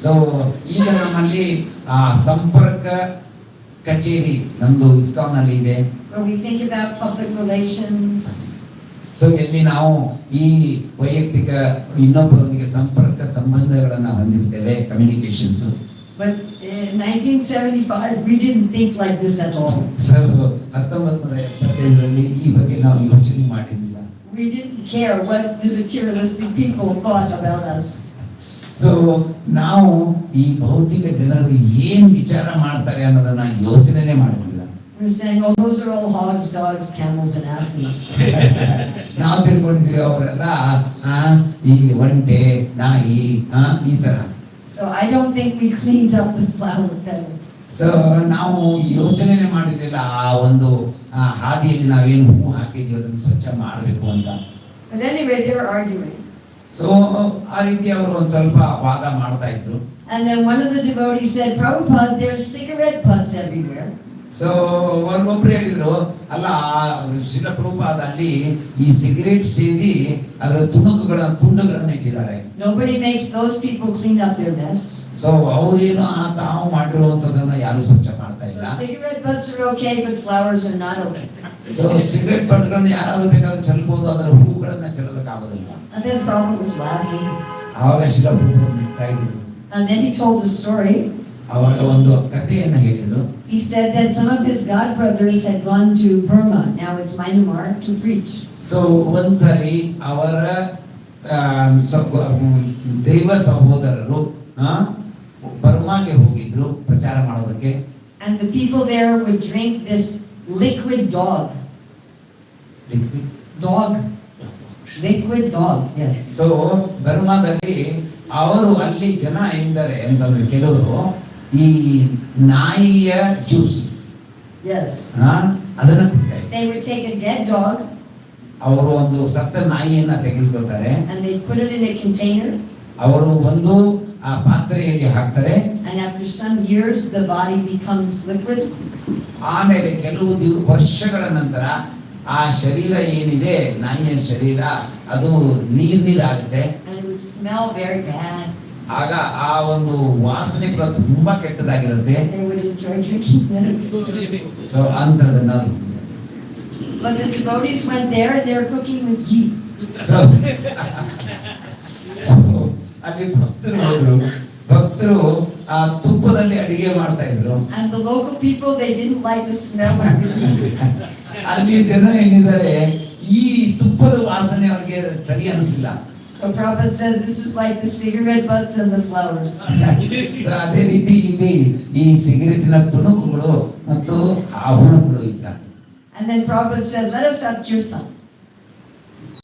So ಈಗ ನಮ್ಮಲ್ಲಿ ಸಂಪರ್ಕ ಕಚೇರಿ ನಮ್ದು ಇಸ್ಕಾನ್ ನಲ್ಲಿ ಇದೆ. Where we think about public relations. So ಎಲ್ಲಿ ನಾವು ಈ ವೈಯಕ್ತಿಕ ಇನ್ನೊಬ್ಬರೊಂದಿಗೆ ಸಂಪರ್ಕ ಸಂಬಂಧಗಳನ್ನ ಹೊಂದಿರ್ತೇವೆ, communications. But in 1975 we didn't think like this at all. So 1975ರಲ್ಲಿ ಈ ಬಗ್ಗೆ ನಾವು ಯೋಚನೆ ಮಾಡಿರಲಿಲ್ಲ. We didn't care what the materialistic people thought about us. So ನಾವು ಈ ಭೌತಿಕ ಜನರು ಏನ್ ವಿಚಾರ ಮಾಡ್ತಾರೆ ಅನ್ನೋದನ್ನ ಯೋಚನೆ ಮಾಡಿರಲಿಲ್ಲ. We're saying, oh, those are all hogs, dogs, camels, and asses. ನಾವು ತಿಳ್ಕೊಂಡಿದ್ದೀವಿ ಅವರೆಲ್ಲ ಈ ಒಂಟೆ, ನಾಯಿ, ಈ ತರ. So I don't think we cleaned up the flower petals. So ನಾವು ಯೋಚನೆ ಮಾಡಿರ್ಲಿಲ್ಲ ಆ ಒಂದು ಹಾದಿಯಲ್ಲಿ ನಾವೇನು ಹೂ ಹಾಕಿದೀವಿ ಅದನ್ನು ಸ್ವಚ್ಛ ಮಾಡಬೇಕು ಅಂತ. But anyway, they were arguing. So ಆ ರೀತಿ ಅವರು ಒಂದ್ ಸ್ವಲ್ಪ ವಾದ ಮಾಡ್ತಾ ಇದ್ರು. And then one of the devotees said, Prabhupada, there's cigarette butts everywhere. So ಒಬ್ಬರು ಹೇಳಿದ್ರು, ಅಲ್ಲ ಶ್ರೀಲ ಪ್ರಭುಪಾದ ಅಲ್ಲಿ ಈ ಸಿಗರೇಟ್ ಸೇದಿ ಅದರ ತುಂಡುಗಳನ್ನ ಇಟ್ಟಿದ್ದಾರೆ. Nobody makes those people clean up their mess. So ಅವ್ರೇನು ತಾವು ಮಾಡಿರುವಂತದನ್ನ ಯಾರು ಸ್ವಚ್ಛ ಮಾಡ್ತಾ ಇಲ್ಲ. So cigarette butts are okay, but flowers are not okay. So cigarette ಬಟ್ಗಳನ್ನ ಯಾರಾದ್ರೂ ಬೇಕಾದ್ರೂ ಚೆಲ್ಬಹುದು, ಅದರ ಹೂಗಳನ್ನ ಚೆಲ್ಲೋದಕ್ಕಾಗೋದಿಲ್ಲ. And then Prabhupada was laughing. ಆವಾಗ ಶ್ರೀಲ ಪ್ರಭುಪಾದ ನಗ್ತಾ ಇದ್ರು. And then he told a story. ಆವಾಗ ಒಂದು ಕಥೆಯನ್ನ ಹೇಳಿದ್ರು. He said that some of his godbrothers had gone to Burma, now it's Myanmar, to preach. So ಒಂದ್ಸರಿ ಅವರ ದೈವ ಸಹೋದರರು ಬರ್ಮಾಗೆ ಹೋಗಿದ್ರು ಪ್ರಚಾರ ಮಾಡೋದಕ್ಕೆ. And the people there would drink this liquid dog. Liquid dog, yes. So ಬರ್ಮಾದಲ್ಲಿ ಅವರು ಅಲ್ಲಿ ಜನ ಎಂದರೆ ಅಂತಂದ್ರೆ ಕೆಲವರು ಈ ನಾಯಿಯ ಜ್ಯೂಸ್, Yes. ಅದನ್ನ ಕುಡ್ತಾ ಇದ್ರು. They would take a dead dog ಅವರು ಒಂದು ಸತ್ತ ನಾಯಿಯನ್ನ ತೆಗೆದುಕೊಳ್ತಾರೆ, and they put it in a container. ಅವರು ಒಂದು ಆ ಪಾತ್ರೆಯಲ್ಲಿ ಹಾಕ್ತಾರೆ. And after some years, the body becomes liquid. ಆಮೇಲೆ ಕೆಲವು ವರ್ಷಗಳ ನಂತರ ಆ ಶರೀರ ಏನಿದೆ, ನಾಯಿಯ ಶರೀರ, ಅದು ನೀರಾಗುತ್ತೆ. And it would smell very bad. ಆಗ ಆ ಒಂದು ವಾಸನೆ ಕೂಡ ತುಂಬಾ ಕೆಟ್ಟದಾಗಿರುತ್ತೆ. They would enjoy drinking that. So ಅಂತದನ್ನ But the devotees went there and they were cooking with ghee. So ಅಲ್ಲಿ ಭಕ್ತರು ಆ ತುಪ್ಪದಲ್ಲಿ ಅಡಿಗೆ ಮಾಡ್ತಾ ಇದ್ರು. And the local people, they didn't like the smell of the ghee. ಅಲ್ಲಿ ಜನ ಏನಿದ್ದಾರೆ, ಈ ತುಪ್ಪದ ವಾಸನೆ ಅವರಿಗೆ ಸರಿ ಅನಿಸ್ಲಿಲ್ಲ. So Prabhupada says this is like the cigarette butts and the flowers. So ಅದೇ ರೀತಿ ಇಲ್ಲಿ ಈ ಸಿಗರೇಟಿನ ತುಣುಕುಗಳು ಮತ್ತು ಆ ಹೂಗಳು ಇದ್ದ. And then Prabhupada said, let us have kirtan.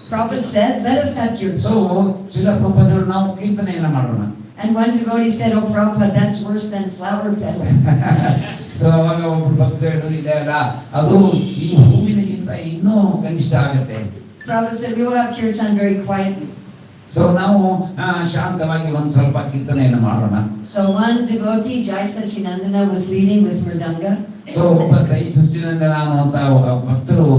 Prabhupada said, let us have kirtan. So Srila ಪ್ರಭುಪಾದರು ನಾವು ಕೀರ್ತನೆಯನ್ನ ಮಾಡೋಣ. And one devotee said, oh Prabhupada, that's worse than flower petals. So ಅವಾಗ ಒಬ್ರು ಭಕ್ತರು ಹೇಳಿದ್ರು, ಇಲ್ಲ ಅಲ್ಲ, ಅದು ಈ ಹೂವಿನಗಿಂತ ಇನ್ನೂ ಕನಿಷ್ಠ ಆಗತ್ತೆ. Prabhupada said, we will have kirtan very quietly. So ನಾವು ಶಾಂತವಾಗಿ ಒಂದು ಸ್ವಲ್ಪ ಕೀರ್ತನೆಯನ್ನು ಮಾಡೋಣ. So one devotee, Jai Sachinandana, was leading with Mridanga. So ಒಬ್ಬ ಸೈ ಸಚ್ಚಿನಂದನ ಅನ್ನುವಂತ ಭಕ್ತರು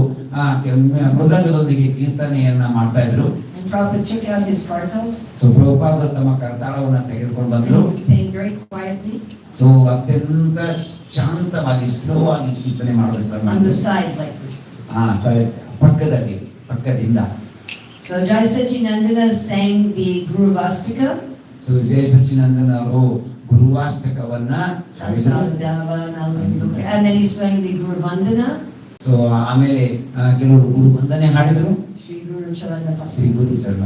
ಮೃದಂಗದೊಂದಿಗೆ ಕೀರ್ತನೆಯನ್ನ ಮಾಡ್ತಾ ಇದ್ರು. And Prabhupada took out his kartals. So ಪ್ರಭುಪಾದರು ತಮ್ಮ ಕರತಾಳವನ್ನ ತೆಗೆದುಕೊಂಡು And he ಬಂದ್ರು. was playing very quietly so ಅತ್ಯಂತ ಶಾಂತವಾಗಿ ಸ್ಲೋ ಆಗಿ ಕೀರ್ತನೆ ಮಾಡೋದು on the side like this. ಪಕ್ಕದಿಂದ. So Jai Sachinandana sang the Guru Vastika. So Jaya Sachinandan ಅವರು ಗುರುವಾಷ್ಟಕವನ್ನ ಸಾರಿದ್ರು. And then he sang the Guru Vandana. So ಆಮೇಲೆ ಕೆಲವರು ಗುರು ವಂದನೆ ಹಾಡಿದರು. Shri Guru Charana Shri Pasya. ಗುರು ಚರಣ.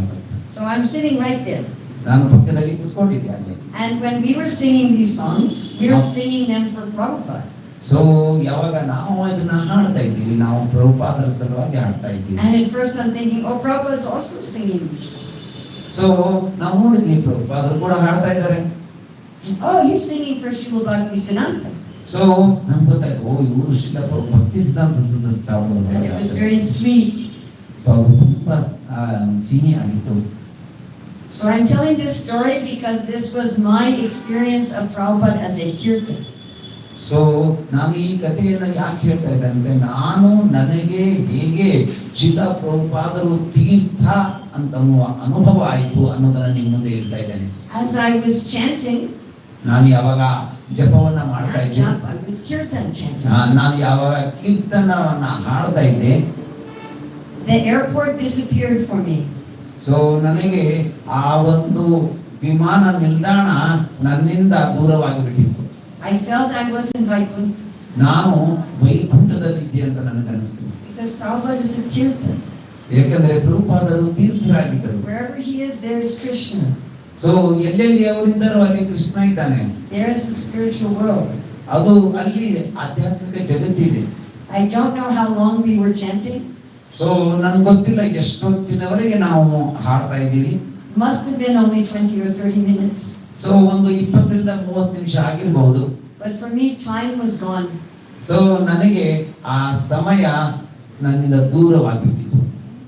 So I'm sitting right there. ನಾನು ಪಕ್ಕದಲ್ಲಿ ಕೂತ್ಕೊಂಡಿದ್ದೆ ಅಲ್ಲಿ. And when we were singing these songs, we were singing them for Prabhupada. So ಯಾವಾಗ ನಾವು ಅದನ್ನ ಹಾಡ್ತಾ ಇದ್ದೀವಿ, ನಾವು ಪ್ರಭುಪಾದರ ಸಲುವಾಗಿ ಹಾಡ್ತಾ ಇದ್ದೀವಿ. And at first I'm thinking, oh, Prabhupada is also singing these songs. So ನಾವು ನೋಡಿದ್ವಿ ಪ್ರಭುಪಾದರು ಕೂಡ ಹಾಡ್ತಾ ಇದ್ದಾರೆ. Oh, he's singing for Srila Bhaktisiddhanta. So ನಮ್ಗೆ ಗೊತ್ತಾಯ್ತು, ಓ ಇವರು ಶ್ರೀಲ ಭಕ್ತಿ ಸಿದ್ಧಾಂತ And it was very sweet. ಅದು ತುಂಬಾ ಸಿಹಿ ಆಗಿತ್ತು. So I'm telling this story because this was my experience of Prabhupada as a Tirthan. So ನಾನು ಈ ಕಥೆಯನ್ನ ಯಾಕೆ ಹೇಳ್ತಾ ಇದ್ದೆ ಅಂದ್ರೆ, ನಾನು ನನಗೆ ಹೇಗೆ ಶ್ರೀಲ ಪ್ರಭುಪಾದರು ತೀರ್ಥ ಅಂತನ್ನುವ ಅನುಭವ ಆಯಿತು ಅನ್ನೋದನ್ನ ನಿಮ್ಮ ಮುಂದೆ ಹೇಳ್ತಾ ಇದ್ದೇನೆ. As I was chanting, ನಾನು ಯಾವಾಗ ಜಪವನ್ನ ಮಾಡ್ತಾ ಇದ್ದೆ, I was Kirtan chanting. ನಾನು ಯಾವಾಗ ಕೀರ್ತನವನ್ನ ಹಾಡ್ತಾ ಇದ್ದೆ, The airport disappeared for me. So ನನಗೆ ಆ ಒಂದು ವಿಮಾನ ನಿಲ್ದಾಣ ನನ್ನಿಂದ ದೂರವಾಗಿ ಬಿಟ್ಟಿತ್ತು. I felt I was in Vaikuntha ನಾನು ವೈಕುಂಠದಲ್ಲಿದ್ದೆ ಅಂತ ನನಗೆ ಅನಿಸ್ತು. because Prabhupada is a Tirthan. ಯಾಕಂದ್ರೆ ಪ್ರಭುಪಾದರು ತೀರ್ಥರಾಗಿದ್ದರು. Wherever he is, there is Krishna. So ಎಲ್ಲೆಲ್ಲಿ ಅವರಿದ್ದಾರೋ ಅಲ್ಲಿ ಕೃಷ್ಣ ಇದ್ದಾನೆ. There is a spiritual world. ಅದು ಅಲ್ಲಿ ಆಧ್ಯಾತ್ಮಿಕ ಜಗತ್ತಿದೆ. I don't know how long we were chanting. So ನನ್ಗೆ ಗೊತ್ತಿಲ್ಲ ಎಷ್ಟೊತ್ತಿನವರೆಗೆ ನಾವು ಹಾಡ್ತಾ ಇದ್ದೀವಿ. Must have been only 20 or 30 minutes. So ಒಂದು 20ರಿಂದ 30 ನಿಮಿಷ ಆಗಿರಬಹುದು. But for me, time was gone. So ನನಗೆ ಆ ಸಮಯ ನನ್ನಿಂದ ದೂರವಾಗಿಬಿಟ್ಟಿತು.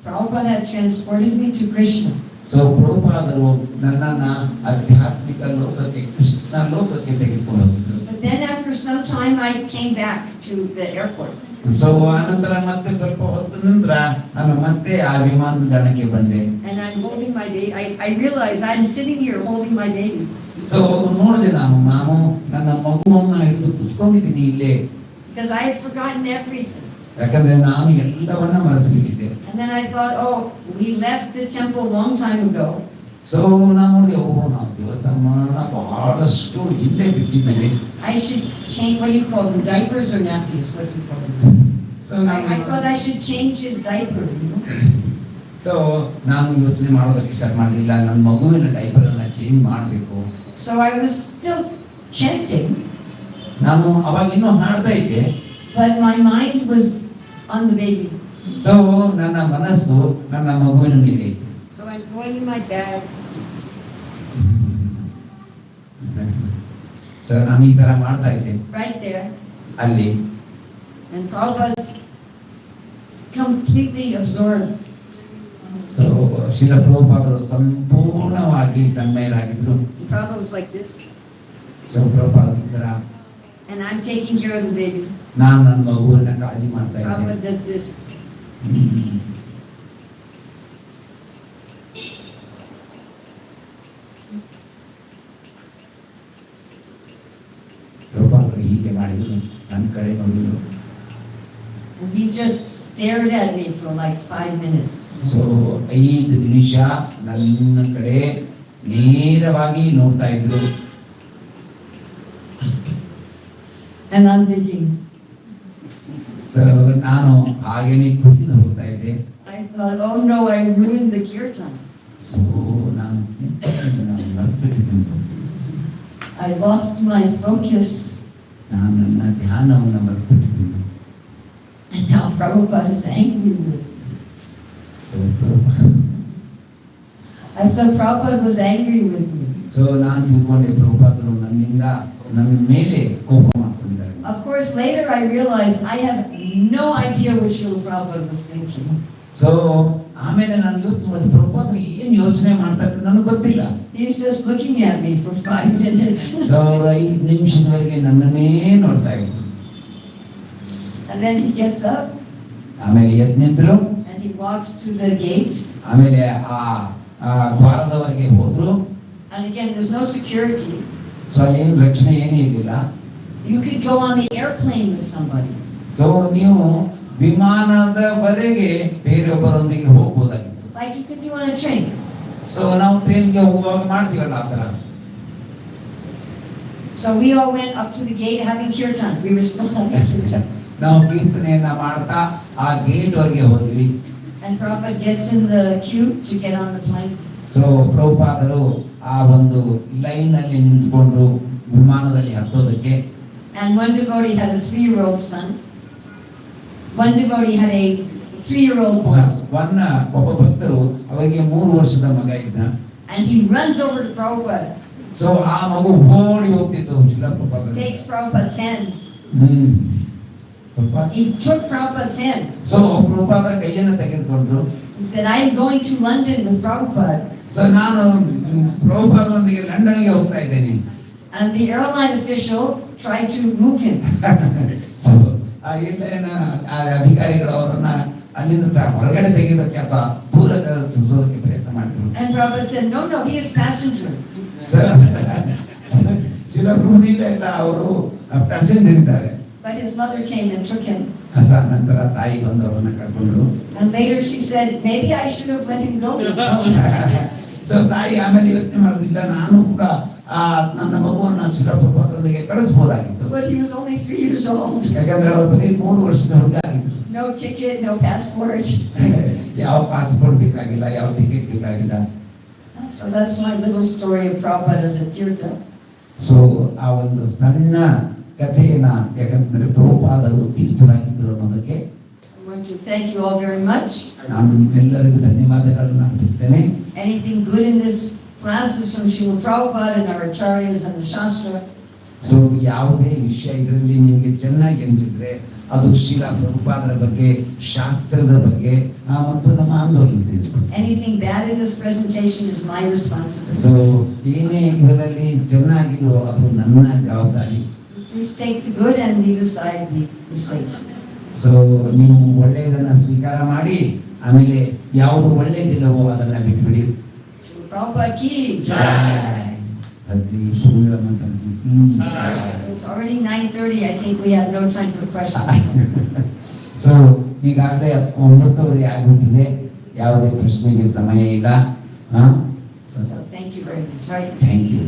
Prabhupada had transported me to Krishna. So ಪ್ರಭುಪಾದರು ನನ್ನನ್ನ ಆಧ್ಯಾತ್ಮಿಕ ಲೋಕಕ್ಕೆ, ಕೃಷ್ಣ ಲೋಕಕ್ಕೆ ತೆಗೆದುಕೊಂಡು ಹೋಗಿದ್ರು. But then after some time, I came back to the airport. So ಆನಂತರ ಮತ್ತೆ ಸ್ವಲ್ಪ ಹೊತ್ತು ನಂತರ ನಾನು ಮತ್ತೆ ಆ ವಿಮಾನ ನಿಲ್ದಾಣಕ್ಕೆ ಬಂದೆ. And I'm holding my baby. I realize I'm sitting here holding my baby. So ನೋಡಿದೆ, ನಾನು ನನ್ನ ಮಗುವನ್ನ ಹಿಡಿದು ಕುತ್ಕೊಂಡಿದ್ದೀನಿ ಇಲ್ಲೇ. Because I had forgotten everything. ಯಾಕಂದ್ರೆ ನಾನು ಎಲ್ಲವನ್ನ ಮರೆತು ಬಿಟ್ಟಿದ್ದೆ. And then I thought, oh, we left the temple a long time ago. So ನಾನು ನೋಡಿದೆ, ನಾವು ದೇವಸ್ಥಾನವನ್ನ ಬಹಳಷ್ಟು ಇಲ್ಲೇ ಬಿಟ್ಟಿದ್ದೀವಿ. I should change, what do you call them, diapers or nappies? What do you call them? So I thought I should change his diaper, you know. So ನಾನು ಯೋಚನೆ ಮಾಡೋದಕ್ಕೆ start ಮಾಡಲಿಲ್ಲ, ನನ್ನ ಮಗುವಿನ ಡೈಪರ್ ಅನ್ನ ಚೇಂಜ್ ಮಾಡಬೇಕು. So I was still chanting, ನಾನು ಅವಾಗ ಇನ್ನೂ ಹಾಡ್ತಾ ಇದ್ದೆ, but my mind was on the baby. So ನನ್ನ ಮನಸ್ಸು ನನ್ನ ಮಗುವಿನ ಮೇಲೆ ಇತ್ತು. So I'm going in my bag. So ನಾನು ಈ ತರ ಮಾಡ್ತಾ ಇದ್ದೆ Right there. ಅಲ್ಲಿ. And Prabhupada's completely absorbed. So Srila ಪ್ರಭುಪಾದರು ಸಂಪೂರ್ಣವಾಗಿ ತನ್ಮಯರಾಗಿದ್ರು. Prabhupada was like this. So ಪ್ರಭುಪಾದರು ಈ ತರ, And I'm taking care of the baby. ನಾನು ನನ್ನ ಮಗುವನ್ನ ಕಾಳಜಿ ಮಾಡ್ತಾ ಇದ್ದೆ. Prabhupada does this. ಪ್ರಭುಪಾದರು ಹೀಗೆ ಮಾಡಿದ್ರು, ನನ್ನ ಕಡೆ ನೋಡಿದ್ರು. And he just stared at me for like 5 minutes. So 5 ನಿಮಿಷ ನನ್ನ ಕಡೆ ನೇರವಾಗಿ ನೋಡ್ತಾ ಇದ್ರು. And I'm thinking, ಸೊ ನಾನು ಹಾಗೇನೆ ಕುಸಿದು ಹೋಗ್ತಾ ಇದ್ದೆ. I thought, oh no, I ruined the kirtan. So ನಾನು ಮರ್ತ್ಬಿಟ್ಟಿದ್ದೀನಿ, I lost my focus. ನಾನು ನನ್ನ ಧ್ಯಾನವನ್ನು ಮರ್ತ್ಬಿಟ್ಟಿದ್ದೀನಿ. And now Prabhupada is angry with me. So I thought Prabhupada was angry with me. So ನಾನು ತಿಳ್ಕೊಂಡೆ ಪ್ರಭುಪಾದರು ನನ್ನ ಮೇಲೆ ಕೋಪ ಮಾಡ್ಕೊಂಡಿದ್ದಾರೆ. Of course, later I realized I have no idea what Srila Prabhupada was thinking. So ಆಮೇಲೆ ನಾನು ಯೋಚನೆ ಮಾಡಿದೆ ಪ್ರಭುಪಾದರು ಏನ್ ಯೋಚನೆ ಮಾಡ್ತಾ ಇದ್ದಾರೆ ನನಗೆ ಗೊತ್ತಿಲ್ಲ. He's just looking at me for 5 minutes. So ಅವ್ರು 5 ನಿಮಿಷದವರೆಗೆ ನನ್ನನ್ನೇ ನೋಡ್ತಾ ಇದ್ರು. And then he gets up ಆಮೇಲೆ ಎದ್ದು ನಿಂತರು. and he walks to the gate. ಆಮೇಲೆ ಆ ದ್ವಾರದವರೆಗೆ ಹೋದ್ರು. And again, there's no security. So ಅಲ್ಲೇನು ರಕ್ಷಣೆ ಏನೂ ಇರಲಿಲ್ಲ. You could go on the airplane with somebody. So ನೀವು ವಿಮಾನದವರೆಗೆ ಬೇರೊಬ್ಬರೊಂದಿಗೆ ಹೋಗ್ಬೋದಾಗಿತ್ತು. Like you could do on a train. So ನಾವು ಟ್ರೈನ್ಗೆ ಹೋಗುವಾಗ ಮಾಡ್ತೀವಲ್ಲ ಆ ಥರ. So we all went up to the gate having kirtan. We were still having kirtan. ನಾವು ಕೀರ್ತನೆಯನ್ನ ಮಾಡ್ತಾ ಆ gate ವರೆಗೆ ಹೋದ್ವಿ. And Prabhupada gets in the queue to get on the plane. So ಪ್ರಭುಪಾದರು ಆ ಒಂದು ಲೈನ್ ಅಲ್ಲಿ ನಿಂತ್ಕೊಂಡ್ರು ವಿಮಾನದಲ್ಲಿ ಹತ್ತೋದಕ್ಕೆ. And one devotee had a 3-year-old son. One devotee had a 3-year-old boy. ಒಬ್ಬ ಭಕ್ತರು ಅವರಿಗೆ 3 ವರ್ಷದ ಮಗ ಇದ್ದ. And he runs over to Prabhupada. So ಆ ಮಗು ಓಡಿ ಹೋಗ್ತಿತ್ತು ಶಿಲಾ ಪ್ರಭುಪಾದರು. Takes Prabhupada's hand. Prabhupada He took Prabhupada's hand. So ಪ್ರಭುಪಾದರ ಕೈಯನ್ನು ತೆಗೆದುಕೊಂಡ್ರು. He said, I am going to London with Prabhupada. So ನಾನು ಪ್ರಭುಪಾದರೊಂದಿಗೆ ಲಂಡನ್ಗೆ ಹೋಗ್ತಾ ಇದ್ದೇನೆ. And the airline official tried to move him. So ಆ ಏರ್ಲೈನ್ ಅಧಿಕಾರಿಗಳು ಅವರನ್ನ ಅಲ್ಲಿಂದ ಹೊರಗಡೆ ತೆಗೆಯೋದಕ್ಕೆ ಅಥವಾ ದೂರ ತಿಳಿಸೋದಕ್ಕೆ ಪ್ರಯತ್ನ ಮಾಡಿದ್ರು. And Prabhupada said, no, no, he is passenger. ಶಿಲಾ ಪ್ರಭುದಿಂದ ಇಲ್ಲ, ಅವರು ಪ್ಯಾಸೆಂಜರ್ ಇದ್ದಾರೆ. But his mother came and took him. ಹೊಸ ನಂತರ ತಾಯಿ ಬಂದು ಅವರನ್ನ ಕರ್ಕೊಂಡ್ರು. And later she said, maybe I should have let him go. So ತಾಯಿ ಆಮೇಲೆ ಯೋಚನೆ ಮಾಡೋದಿಲ್ಲ, ನಾನು ಕೂಡ ನನ್ನ ಮಗುವನ್ನ ಶಿಲಾ ಪ್ರಭುಪಾದರೊಂದಿಗೆ ಕಳಿಸ್ಬೋದಾಗಿತ್ತು. But he was only 3 years old. ಯಾಕಂದ್ರೆ ಅವ್ರು ಬರೀ 3 ವರ್ಷದ ಹುಡುಗ ಆಗಿದ್ರು. No ticket, no passport. ಯಾವ ಪಾಸ್ಪೋರ್ಟ್ ಬೇಕಾಗಿಲ್ಲ, ಯಾವ ಟಿಕೆಟ್ ಬೇಕಾಗಿಲ್ಲ. So that's my little story of Prabhupada as a tirtha. So ಆ ಒಂದು ಸಣ್ಣ ಕಥೆಯನ್ನ, ಯಾಕಂದ್ರೆ ಪ್ರಭುಪಾದರು ತೀರ್ಥರಾಗಿದ್ದರು ಅನ್ನೋದಕ್ಕೆ I want to thank you all very much. ನಾನು ನಿಮ್ಮೆಲ್ಲರಿಗೂ ಧನ್ಯವಾದಗಳನ್ನು ಅರ್ಪಿಸ್ತೇನೆ. Anything good in this class is from Srila Prabhupada and our acharyas and the Shastra. So ಯಾವುದೇ ವಿಷಯ ಇದರಲ್ಲಿ ನಿಮಗೆ ಚೆನ್ನಾಗಿ ಅನಿಸಿದ್ರೆ ಅದು ಶಿಲಾ ಪ್ರಭುಪಾದರ ಬಗ್ಗೆ, ಶಾಸ್ತ್ರದ ಬಗ್ಗೆ ಮತ್ತು ನಮ್ಮ ಆಂದೋಲನದ. Anything bad in this presentation is my so responsibility. ಏನೇ ಇದರಲ್ಲಿ ಚೆನ್ನಾಗಿರೋ ಅದು ನನ್ನ ಜವಾಬ್ದಾರಿ. Please take the good and leave aside the mistakes. So ನೀವು ಒಳ್ಳೆಯದನ್ನ ಸ್ವೀಕಾರ ಮಾಡಿ, ಆಮೇಲೆ ಯಾವುದು ಒಳ್ಳೆಯದಿಲ್ಲವೋ ಅದನ್ನ ಬಿಟ್ಬಿಡಿ. Srila Prabhupada ki ಜೈ. jai. ಅಗ್ನಿ ಶ್ರೀಗಳ ಮಂತ್ರ So it's already 9:30. I think we have no time for questions. So ಈಗಾಗಲೇ 9:30 ಆಗಿಬಿಟ್ಟಿದೆ, ಯಾವುದೇ ಪ್ರಶ್ನೆಗೆ ಸಮಯ ಇಲ್ಲ. So thank you very much. Right. Thank you.